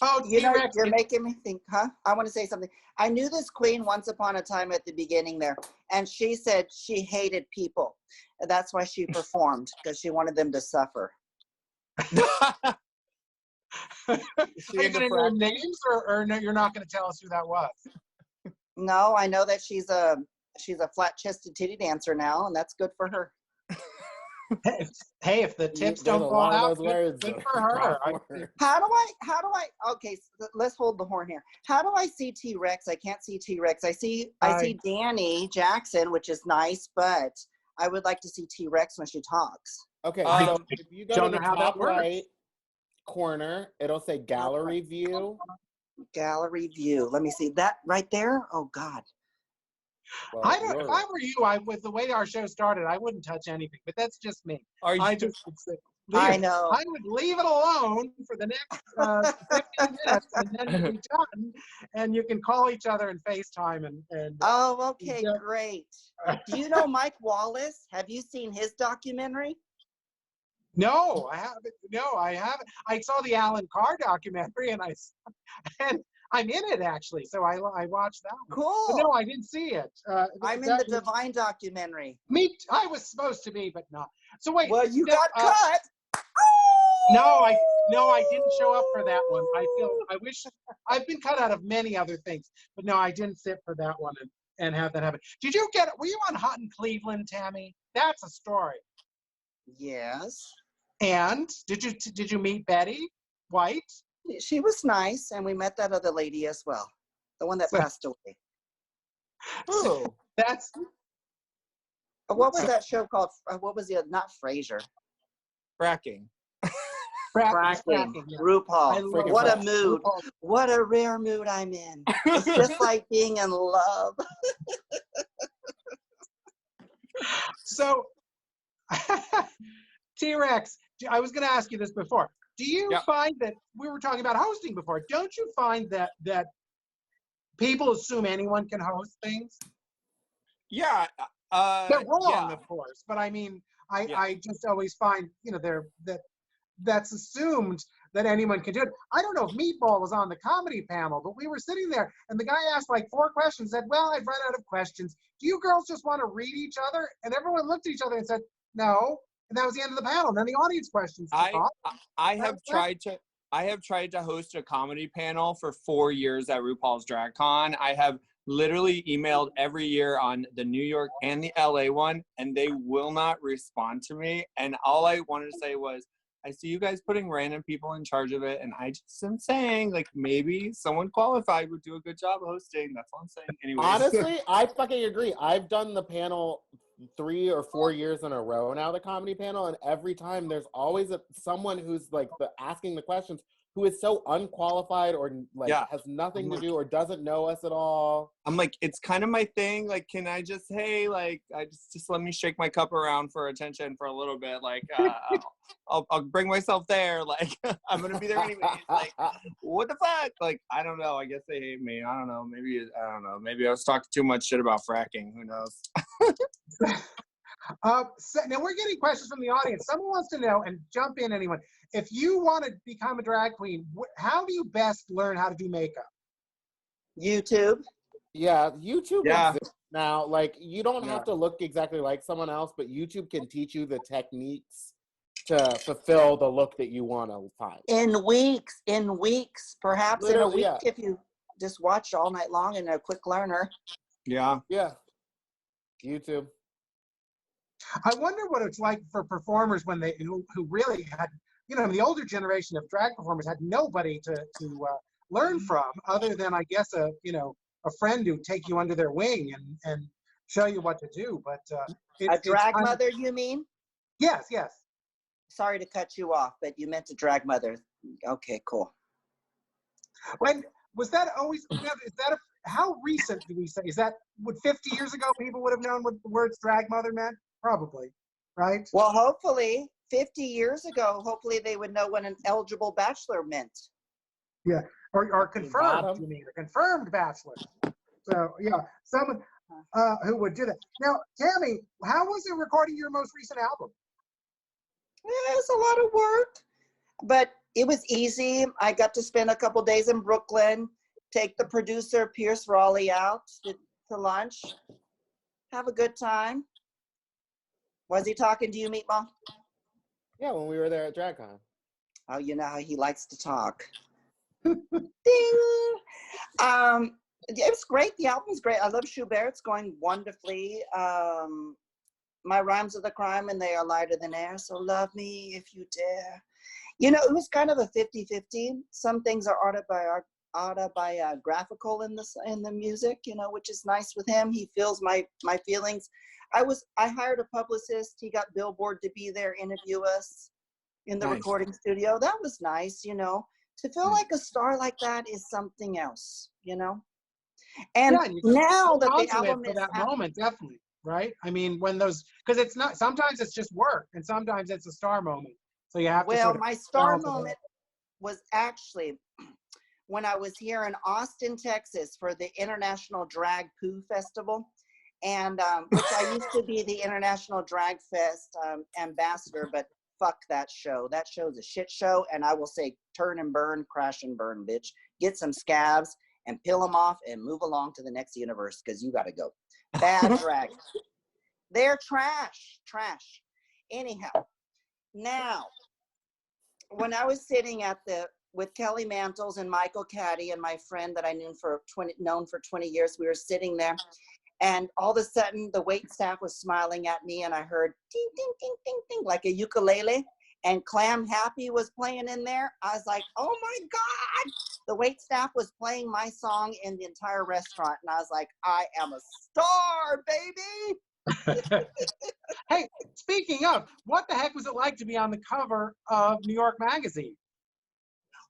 Oh, You know, you're making me think, huh? I want to say something. I knew this queen once upon a time at the beginning there, and she said she hated people. And that's why she performed, because she wanted them to suffer. Are you going to name names, or no, you're not going to tell us who that was? No, I know that she's a flat-chested titty dancer now, and that's good for her. Hey, if the tips don't fall out, good for her. How do I, okay, so let's hold the horn here. How do I see T-Rex? I can't see T-Rex. I see Danny Jackson, which is nice, but I would like to see T-Rex when she talks. Okay, so if you go to the top right corner, it'll say gallery view. Gallery view. Let me see that right there. Oh God. Well, if I were you, with the way our show started, I wouldn't touch anything. But that's just me. I know. I would leave it alone for the next 15 minutes, and then we'll be done. And you can call each other and FaceTime and. Oh, okay, great. Do you know Mike Wallace? Have you seen his documentary? No, I haven't. No, I haven't. I saw the Alan Carr documentary, and I'm in it actually, so I watched that one. Cool. But no, I didn't see it. I'm in the Divine documentary. I was supposed to be, but not. So wait. Well, you got cut. No, I didn't show up for that one. I wish I've been cut out of many other things, but no, I didn't sit for that one and have that happen. Were you on Hot in Cleveland, Tammie? That's a story. Yes. And did you meet Betty White? She was nice, and we met that other lady as well, the one that passed away. Oh, that's. What was that show called? What was the not Frasier? Fracking. Fracking. Yeah. RuPaul. What a mood! RuPaul. What a rare mood I'm in. It's just like being in love. So, T-Rex, I was going to ask you this before. Do you find that we were talking about hosting before? Don't you find that people assume anyone can host things? Yeah. They're wrong, of course, but I mean, I just always find, you know, that's assumed that anyone can do it. I don't know if Meatball was on the comedy panel, but we were sitting there and the guy asked like 4 questions, said, well, I've run out of questions. Do you girls just want to read each other? And everyone looked at each other and said, no. And that was the end of the panel. And then the audience questions. I have tried to host a comedy panel for 4 years at RuPaul's Drag Con. I have literally emailed every year on the New York and the LA one, and they will not respond to me. And all I wanted to say was, I see you guys putting random people in charge of it, and I just am saying, like, maybe someone qualified would do a good job hosting. That's all I'm saying. Anyways. Honestly, I fucking agree. I've done the panel 3 or 4 years in a row now, the comedy panel, and every time there's always someone who's like asking the questions who is so unqualified or like has nothing to do or doesn't know us at all. I'm like, it's kind of my thing. Like, can I just, hey, like, I just let me shake my cup around for attention for a little bit. Like, I'll bring myself there. Like, I'm gonna be there anyways. Like, what the fuck? Like, I don't know. I guess they hate me. I don't know. Maybe I was talking too much shit about fracking. Who knows? So now we're getting questions from the audience. Someone wants to know, and jump in, anyone. If you want to become a drag queen, how do you best learn how to do makeup? YouTube. Yeah, YouTube exists now. Like, you don't have to look exactly like someone else, but YouTube can teach you the techniques to fulfill the look that you want to find. In weeks, perhaps literally, in a week, if you just watch all night long and a quick learner. Yeah. Yeah. YouTube. I wonder what it's like for performers when who really had, you know, the older generation of drag performers had nobody to learn from other than, I guess, a friend who take you under their wing and show you what to do. But a drag mother, you mean? Yes. Sorry to cut you off, but you meant a drag mother. Okay, cool. When was that always? How recent do we say? Is that 50 years ago people would have known what the words drag mother meant? Probably, right? Well, hopefully 50 years ago, hopefully they would know what an eligible bachelor meant. Yeah, or confirmed, bottom. you mean, a confirmed bachelor. So, yeah, someone who would do that. Now, Tammie, how was it recording your most recent album? It's a lot of work, but it was easy. I got to spend a couple days in Brooklyn, take the producer, Pierce Raleigh, out to lunch, have a good time. Was he talking to you, Meatball? Yeah, when we were there at DragCon. Oh, you know how he likes to talk. Ding! It was great. The album's great. I love Schubert. It's going wonderfully. My rhymes are the crime and they are lighter than air. So love me if you dare. You know, it was kind of a 50-50. Some things are autobiographical in the music, you know, which is nice with him. He feels my feelings. I hired a publicist. He got Billboard to be there, interview us in the recording studio. That was nice, you know. To feel like a star like that is something else, you know. And now that the album is that moment, definitely, right? I mean, when those, because it's not, sometimes it's just work and sometimes it's a star moment. So you have to sort of my star moment was actually when I was here in Austin, Texas for the International Drag Poo Festival. And which I used to be the International Drag Fest ambassador, but fuck that show. That show's a shit show. And I will say, turn and burn, crash and burn, bitch. Get some scabs and peel them off and move along to the next universe because you got to go. Bad drag. They're trash. Anyhow, now, when I was sitting with Kelly Mantles and Michael Caddy and my friend that I known for 20 years, we were sitting there. And all of a sudden, the wait staff was smiling at me, and I heard ding, ding, ding, ding, ding, like a ukulele. And Clam Happy was playing in there. I was like, oh my God. The wait staff was playing my song in the entire restaurant. And I was like, I am a star, baby. Hey, speaking of, what the heck was it like to be on the cover of New York Magazine?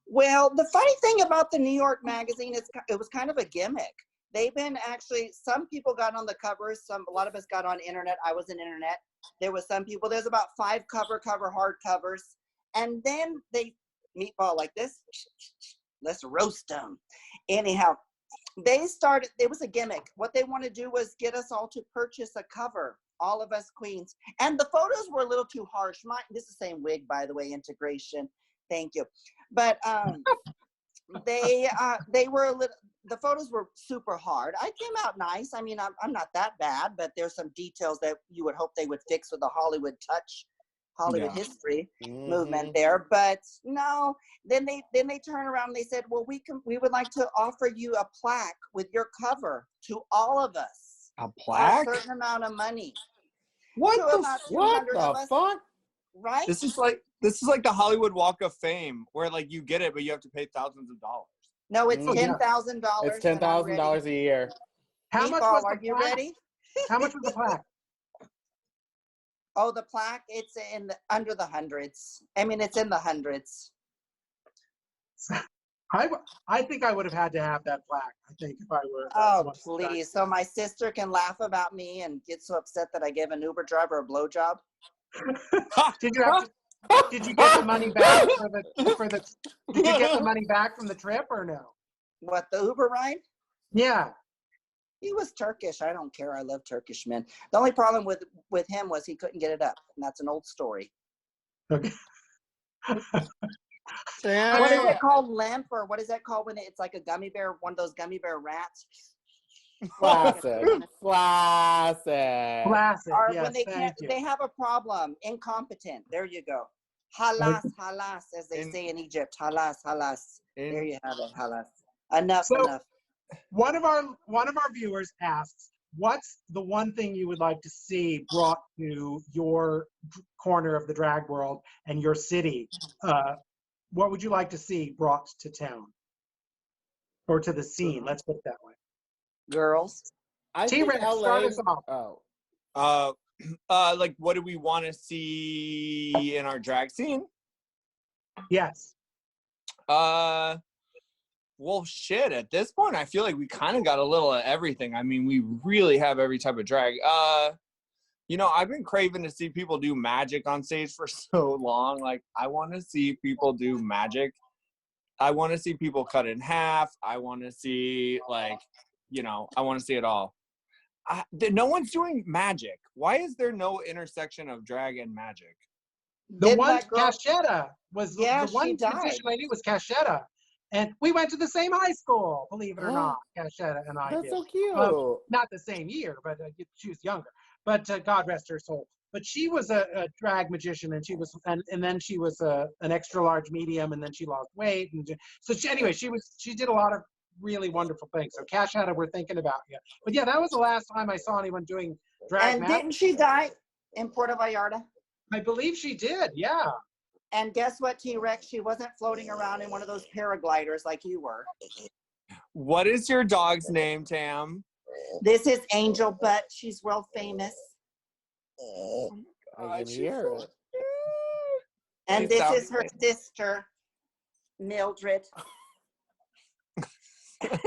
Well, the funny thing about the New York Magazine is it was kind of a gimmick. They've been some people got on the covers. A lot of us got on internet. I was in internet. There was some people, there's about 5 cover hard covers. And then they, Meatball like this, let's roast them. Anyhow, they started, it was a gimmick. What they want to do was get us all to purchase a cover, all of us queens. And the photos were a little too harsh. This is the same wig, by the way, integration. Thank you. But they were a little, the photos were super hard. I came out nice. I mean, I'm not that bad, but there's some details that you would hope they would fix with the Hollywood touch, Hollywood history movement there. But no, then they turn around and they said, well, we would like to offer you a plaque with your cover to all of us. A plaque? For a certain amount of money. What the fuck? Right? This is like the Hollywood Walk of Fame, where like you get it, but you have to pay thousands of dollars. No, it's $10,000. It's $10,000 a year. How much was are you ready? How much was the plaque? Oh, the plaque, it's under the hundreds. I mean, it's in the hundreds. I think I would have had to have that plaque. I think if I were. Oh, please. So my sister can laugh about me and get so upset that I gave an Uber driver a blowjob. Did you get the money back did you get the money back from the trip or no? What, the Uber ride? Yeah. He was Turkish. I don't care. I love Turkish men. The only problem with him was he couldn't get it up. And that's an old story. Okay. What is it called? Limp, or what is that called when it's like a gummy bear, one of those gummy bear rats? Classic. Or yes, when they have a problem, incompetent. There you go. Halas, halas, as they say in Egypt. Halas, halas. There you have it. Halas. Enough. One of our viewers asks, what's the one thing you would like to see brought to your corner of the drag world and your city? What would you like to see brought to town or to the scene? Let's put it that way. Girls. T-Rex, start us off. Like, what do we want to see in our drag scene? Yes. Well, shit, at this point, I feel like we kind of got a little of everything. I mean, we really have every type of drag. You know, I've been craving to see people do magic on stage for so long. Like, I want to see people do magic. I want to see people cut in half. I want to see, like, you know, I want to see it all. No one's doing magic. Why is there no intersection of drag and magic? The Didn't one that girl- Cashetta was Yeah, the one she died. musician I knew was Cashetta. And we went to the same high school, believe it or not. Cashetta and I That's did. so cute. Not the same year, but she was younger. But God rest her soul. But she was a drag magician, and she was, and then she was an extra large medium, and then she lost weight, and so she did a lot of really wonderful things. So Cashetta, we're thinking about you. But yeah, that was the last time I saw anyone doing drag. And didn't she die in Puerto Vallarta? I believe she did. Yeah. And guess what, T-Rex? She wasn't floating around in one of those paragliders like you were. What is your dog's name, Tam? This is Angel, but she's world famous. I can hear it. And this is her sister, Mildred.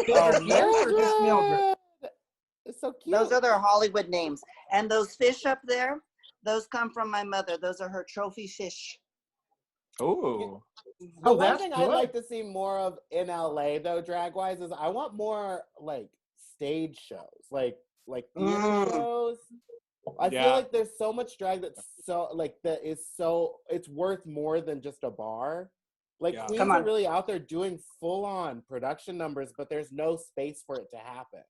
Oh, Mildred. It's so cute. Those are their Hollywood names. And those fish up there, those come from my mother. Those are her trophy fish. Ooh. The Oh, one that's thing good. I'd like to see more of in LA though, drag-wise, is I want more like stage shows, like theater shows. I feel like there's so much drag that's it's worth more than just a bar. Like queens Come on. are really out there doing full-on production numbers, but there's no space for it to happen.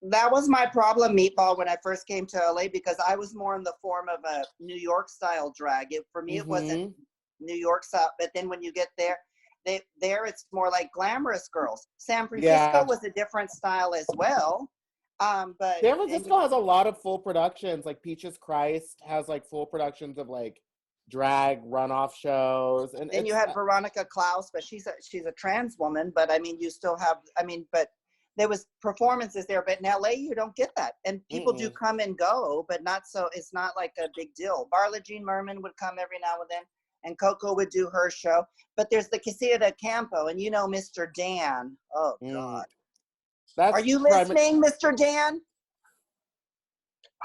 That was my problem, Meatball, when I first came to LA, because I was more in the form of a New York style drag. For me, it wasn't New York style. But then when you get there, it's more like glamorous girls. San Francisco was a different style as well. But San Francisco has a lot of full productions. Like Peaches Christ has like full productions of like drag runoff shows. And then you had Veronica Klaus, but she's a trans woman. But I mean, you still have. But there was performances there. But in LA, you don't get that, and people do come and go, but not so. It's not like a big deal. Barla Jean Merman would come every now and then, and Coco would do her show. But there's the Casilla de Campo, and you know Mr. Dan. Oh God. Are you listening, Mr. Dan?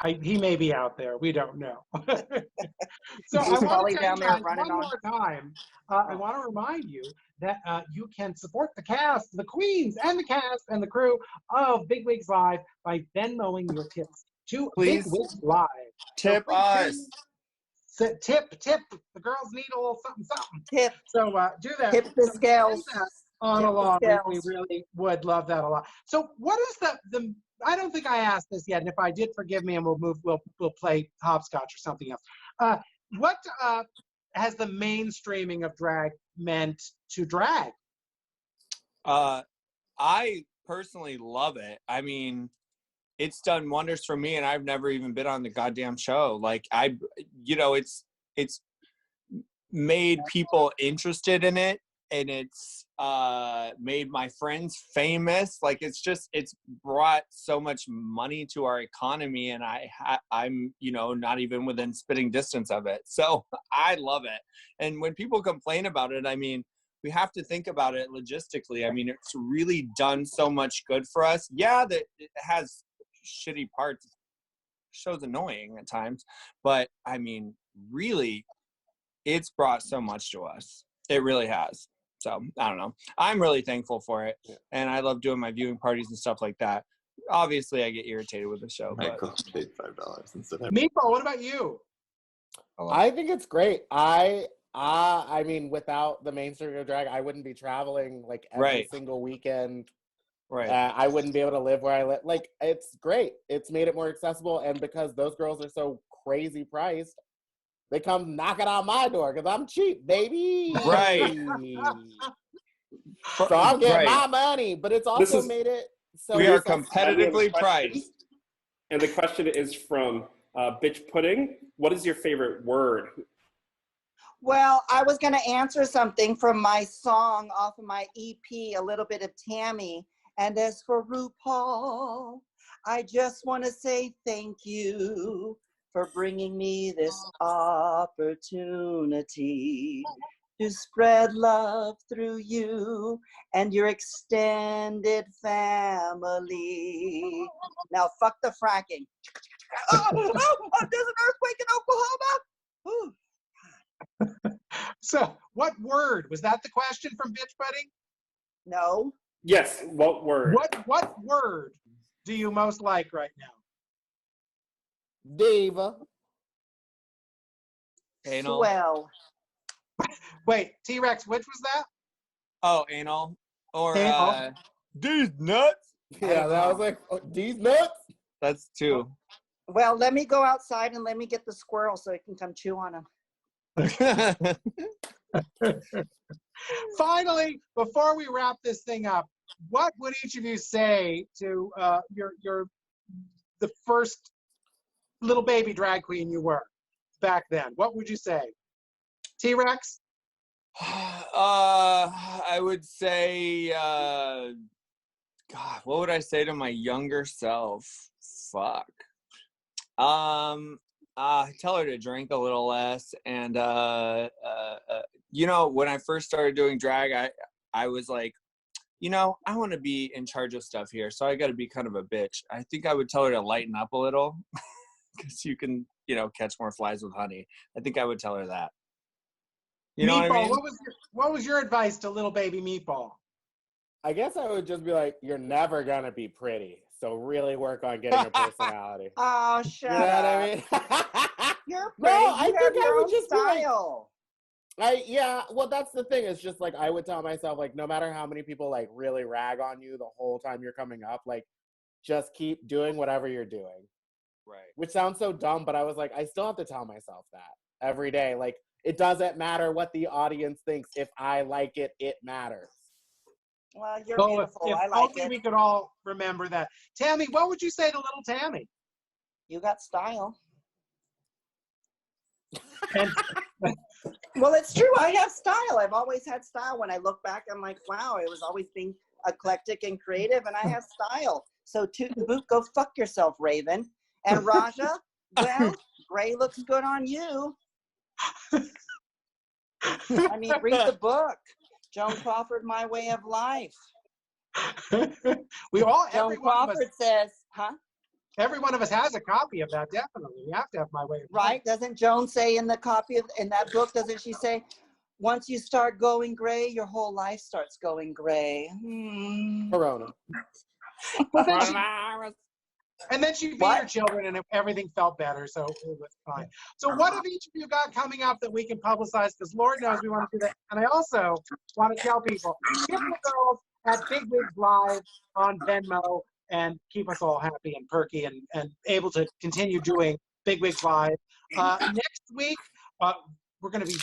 He may be out there. We don't know. So He's I want probably to tell down you there guys running one on. more time. I want to remind you that you can support the cast, the queens, and the cast and the crew of Big Wigs Live by Venmoing your tips to Big Wigs Live. Tip us. Tip. The girls need a little something. Tip. So do that. Tip the scales. On along. We really would love that a lot. So what is the I don't think I asked this yet, and if I did, forgive me, and we'll play hopscotch or something else. What has the mainstreaming of drag meant to drag? I personally love it. I mean, it's done wonders for me, and I've never even been on the goddamn show. Like it's made people interested in it, and it's made my friends famous. Like it's brought so much money to our economy, and I'm not even within spitting distance of it. So I love it. And when people complain about it, I mean, we have to think about it logistically. I mean, it's really done so much good for us. Yeah, that it has shitty parts. Show's annoying at times, but I mean, really, it's brought so much to us. It really has. So I don't know. I'm really thankful for it, and I love doing my viewing parties and stuff like that. Obviously, I get irritated with the show. Michael paid $5 instead of. Meatball, what about you? I think it's great. I mean, without the mainstream of drag, I wouldn't be traveling like every single weekend. Right. I wouldn't be able to live where I live. Like, it's great. It's made it more accessible, and because those girls are so crazy priced, they come knocking on my door because I'm cheap, baby. Right. So I'm getting my money, but it's also made it so we are competitively priced. And the question is from Bitch Pudding. What is your favorite word? Well, I was going to answer something from my song off of my EP, A Little Bit of Tammie. And as for RuPaul, I just want to say thank you for bringing me this opportunity to spread love through you and your extended family. Now, fuck the fracking. there's an earthquake in Oklahoma. Ooh. So, what word was that? The question from Bitch Pudding? No. Yes. What word? What word do you most like right now? Diva. Anal. Swell. Wait, T-Rex, which was that? Oh, anal. Or Anal. these nuts. Yeah, that was like, oh, these nuts. That's two. Well, let me go outside and let me get the squirrel so it can come chew on him. Finally, before we wrap this thing up, what would each of you say to the first little baby drag queen you were back then? What would you say? T-Rex? I would say, God, what would I say to my younger self? Fuck. Tell her to drink a little less. And, you know, when I first started doing drag, I was like, you know, I want to be in charge of stuff here, so I got to be kind of a bitch. I think I would tell her to lighten up a little, because you can, you know, catch more flies with honey. I think I would tell her that. You know Meatball, what I mean? what was your advice to little baby Meatball? I guess I would just be like, you're never gonna be pretty, so really work on getting a personality. Oh, You shut know what up. I mean? You're No, pretty. I You think have I your would own just be like- style. Yeah, well, that's the thing. It's just like I would tell myself, like, no matter how many people like really rag on you the whole time you're coming up, like, just keep doing whatever you're doing. Right. Which sounds so dumb, but I was like, I still have to tell myself that every day. Like, it doesn't matter what the audience thinks. If I like it, it matters. Well, you're So beautiful. if I like only it. we could all remember that. Tammie, what would you say to little Tammie? You got style. And Well, it's true. I have style. I've always had style. When I look back, I'm like, wow, it was always being eclectic and creative, and I have style. So toot and boot, go fuck yourself, Raven. And Raja, well, gray looks good on you. I mean, read the book. Joan Crawford, My Way of Life. we all, Joan every one of Crawford us, says, huh? every one of us has a copy of that. Definitely, we have to have My Way of Life. Right? Doesn't Joan say in the copy of in that book? Doesn't she say, once you start going gray, your whole life starts going gray? Corona. But then and then she beat What? her children, and everything felt better, so it was fine. So what have each of you got coming up that we can publicize? Because Lord knows we want to do that. And I also want to tell people, give the girls at Big Wigs Live on Venmo and keep us all happy and perky and able to continue doing Big Wigs Live. Next week, we're going to be,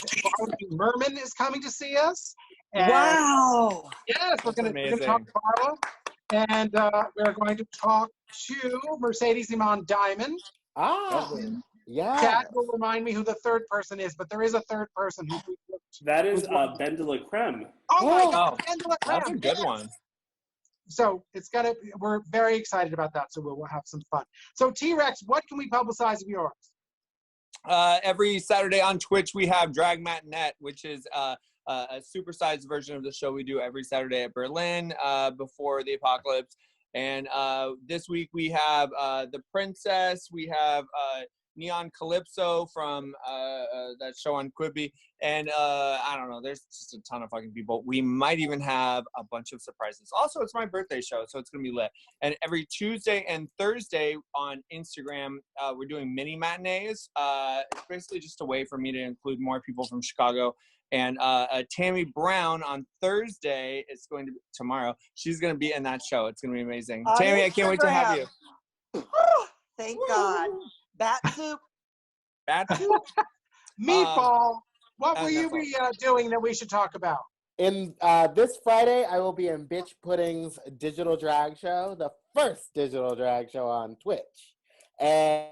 Merman is coming to see us. And Wow. yes, we're going to talk to Barlow. And we're going to talk to Mercedes Iman Diamond. Ah, yeah. Chad will remind me who the third person is, but there is a third person who. That is Ben de la Creme. Oh my Oh, God, Angela That's a Cram, good yes. one. So it's gonna. We're very excited about that. So we'll have some fun. So T-Rex, what can we publicize of yours? Every Saturday on Twitch, we have Drag Matinette, which is a supersized version of the show we do every Saturday at Berlin before the apocalypse. And this week we have The Princess, we have Neon Calypso from that show on Quibi, and I don't know, there's just a ton of fucking people. We might even have a bunch of surprises. Also, it's my birthday show, so it's gonna be lit. And every Tuesday and Thursday on Instagram, we're doing mini matinees. It's basically just a way for me to include more people from Chicago. And Tammie Brown on Thursday, it's going to be tomorrow. She's going to be in that show. It's going to be amazing. On Tammie, I can't wait to have you. Thank God. Bat soup. Bat soup? Meatball, what will you that's be doing that we should talk about? In this Friday, I will be in Bitch Pudding's digital drag show, the first digital drag show on Twitch. And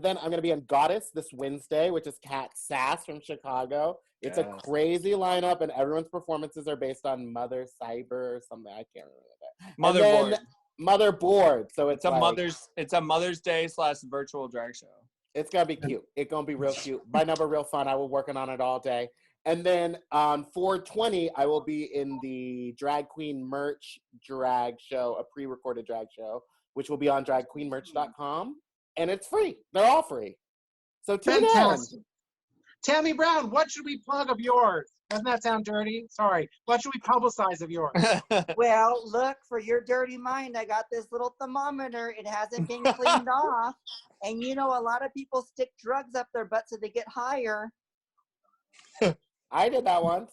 then I'm going to be in Goddess this Wednesday, which is Kat Sass from Chicago. It's a crazy lineup, and everyone's performances are based on Mother Cyber or something. I can't remember that. Motherboard. So it's a Mother's Day / virtual drag show. It's gonna be cute. It's gonna be real cute. My number, real fun. I will working on it all day. And then on 4/20, I will be in the Drag Queen merch drag show, a pre-recorded drag show, which will be on dragqueenmerch.com. and it's free. They're all free. So tune in. Fantastic. Tammie Brown, what should we plug of yours? Doesn't that sound dirty? Sorry. What should we publicize of yours? Well, look, for your dirty mind, I got this little thermometer. It hasn't been cleaned off. And you know, a lot of people stick drugs up their butt so they get higher. I did that once.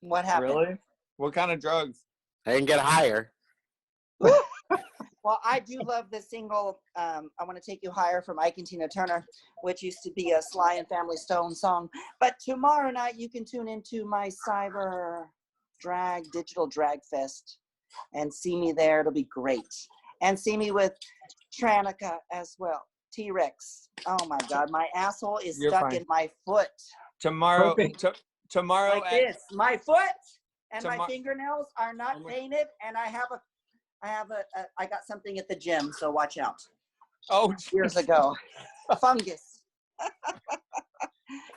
What happened? Really? What kind of drugs? I didn't get higher. Well, I do love the single, I Want to Take You Higher from Ike and Tina Turner, which used to be a Sly and Family Stone song. But tomorrow night, you can tune into my cyber drag, digital drag fest and see me there. It'll be great. And see me with Tranica as well. T-Rex. Oh my God, my asshole is You're stuck fine. in my foot. Tomorrow, Okay. tomorrow Like this, my foot and my Tomo- fingernails are not Oh my- painted, and I got something at the gym, so watch out. Oh, Years ago, fungus.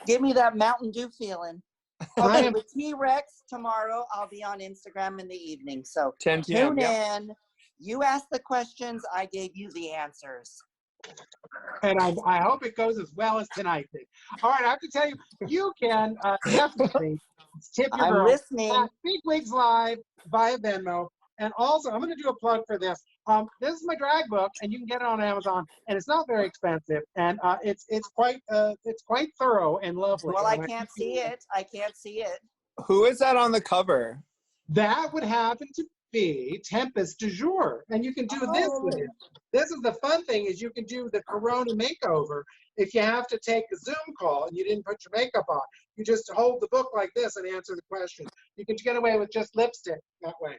Give me that Mountain Dew feeling. Okay, with T-Rex tomorrow, I'll be on Instagram in the evening. So 10 p.m. tune Yep. in. You asked the questions, I gave you the answers. And I hope it goes as well as tonight did. All right, I have to tell you, you can definitely tip your I'm girl listening. at Big Wigs Live via Venmo. And also, I'm going to do a plug for this. This is my drag book, and you can get it on Amazon, and it's not very expensive, and it's quite thorough and lovely. Well, I And can't see it. I can't see it. Who is that on the cover? That would happen to be Tempest du jour, and you can do this with it. This is the fun thing, is you can do the Corona makeover if you have to take a Zoom call and you didn't put your makeup on. You just hold the book like this and answer the question. You can get away with just lipstick that way.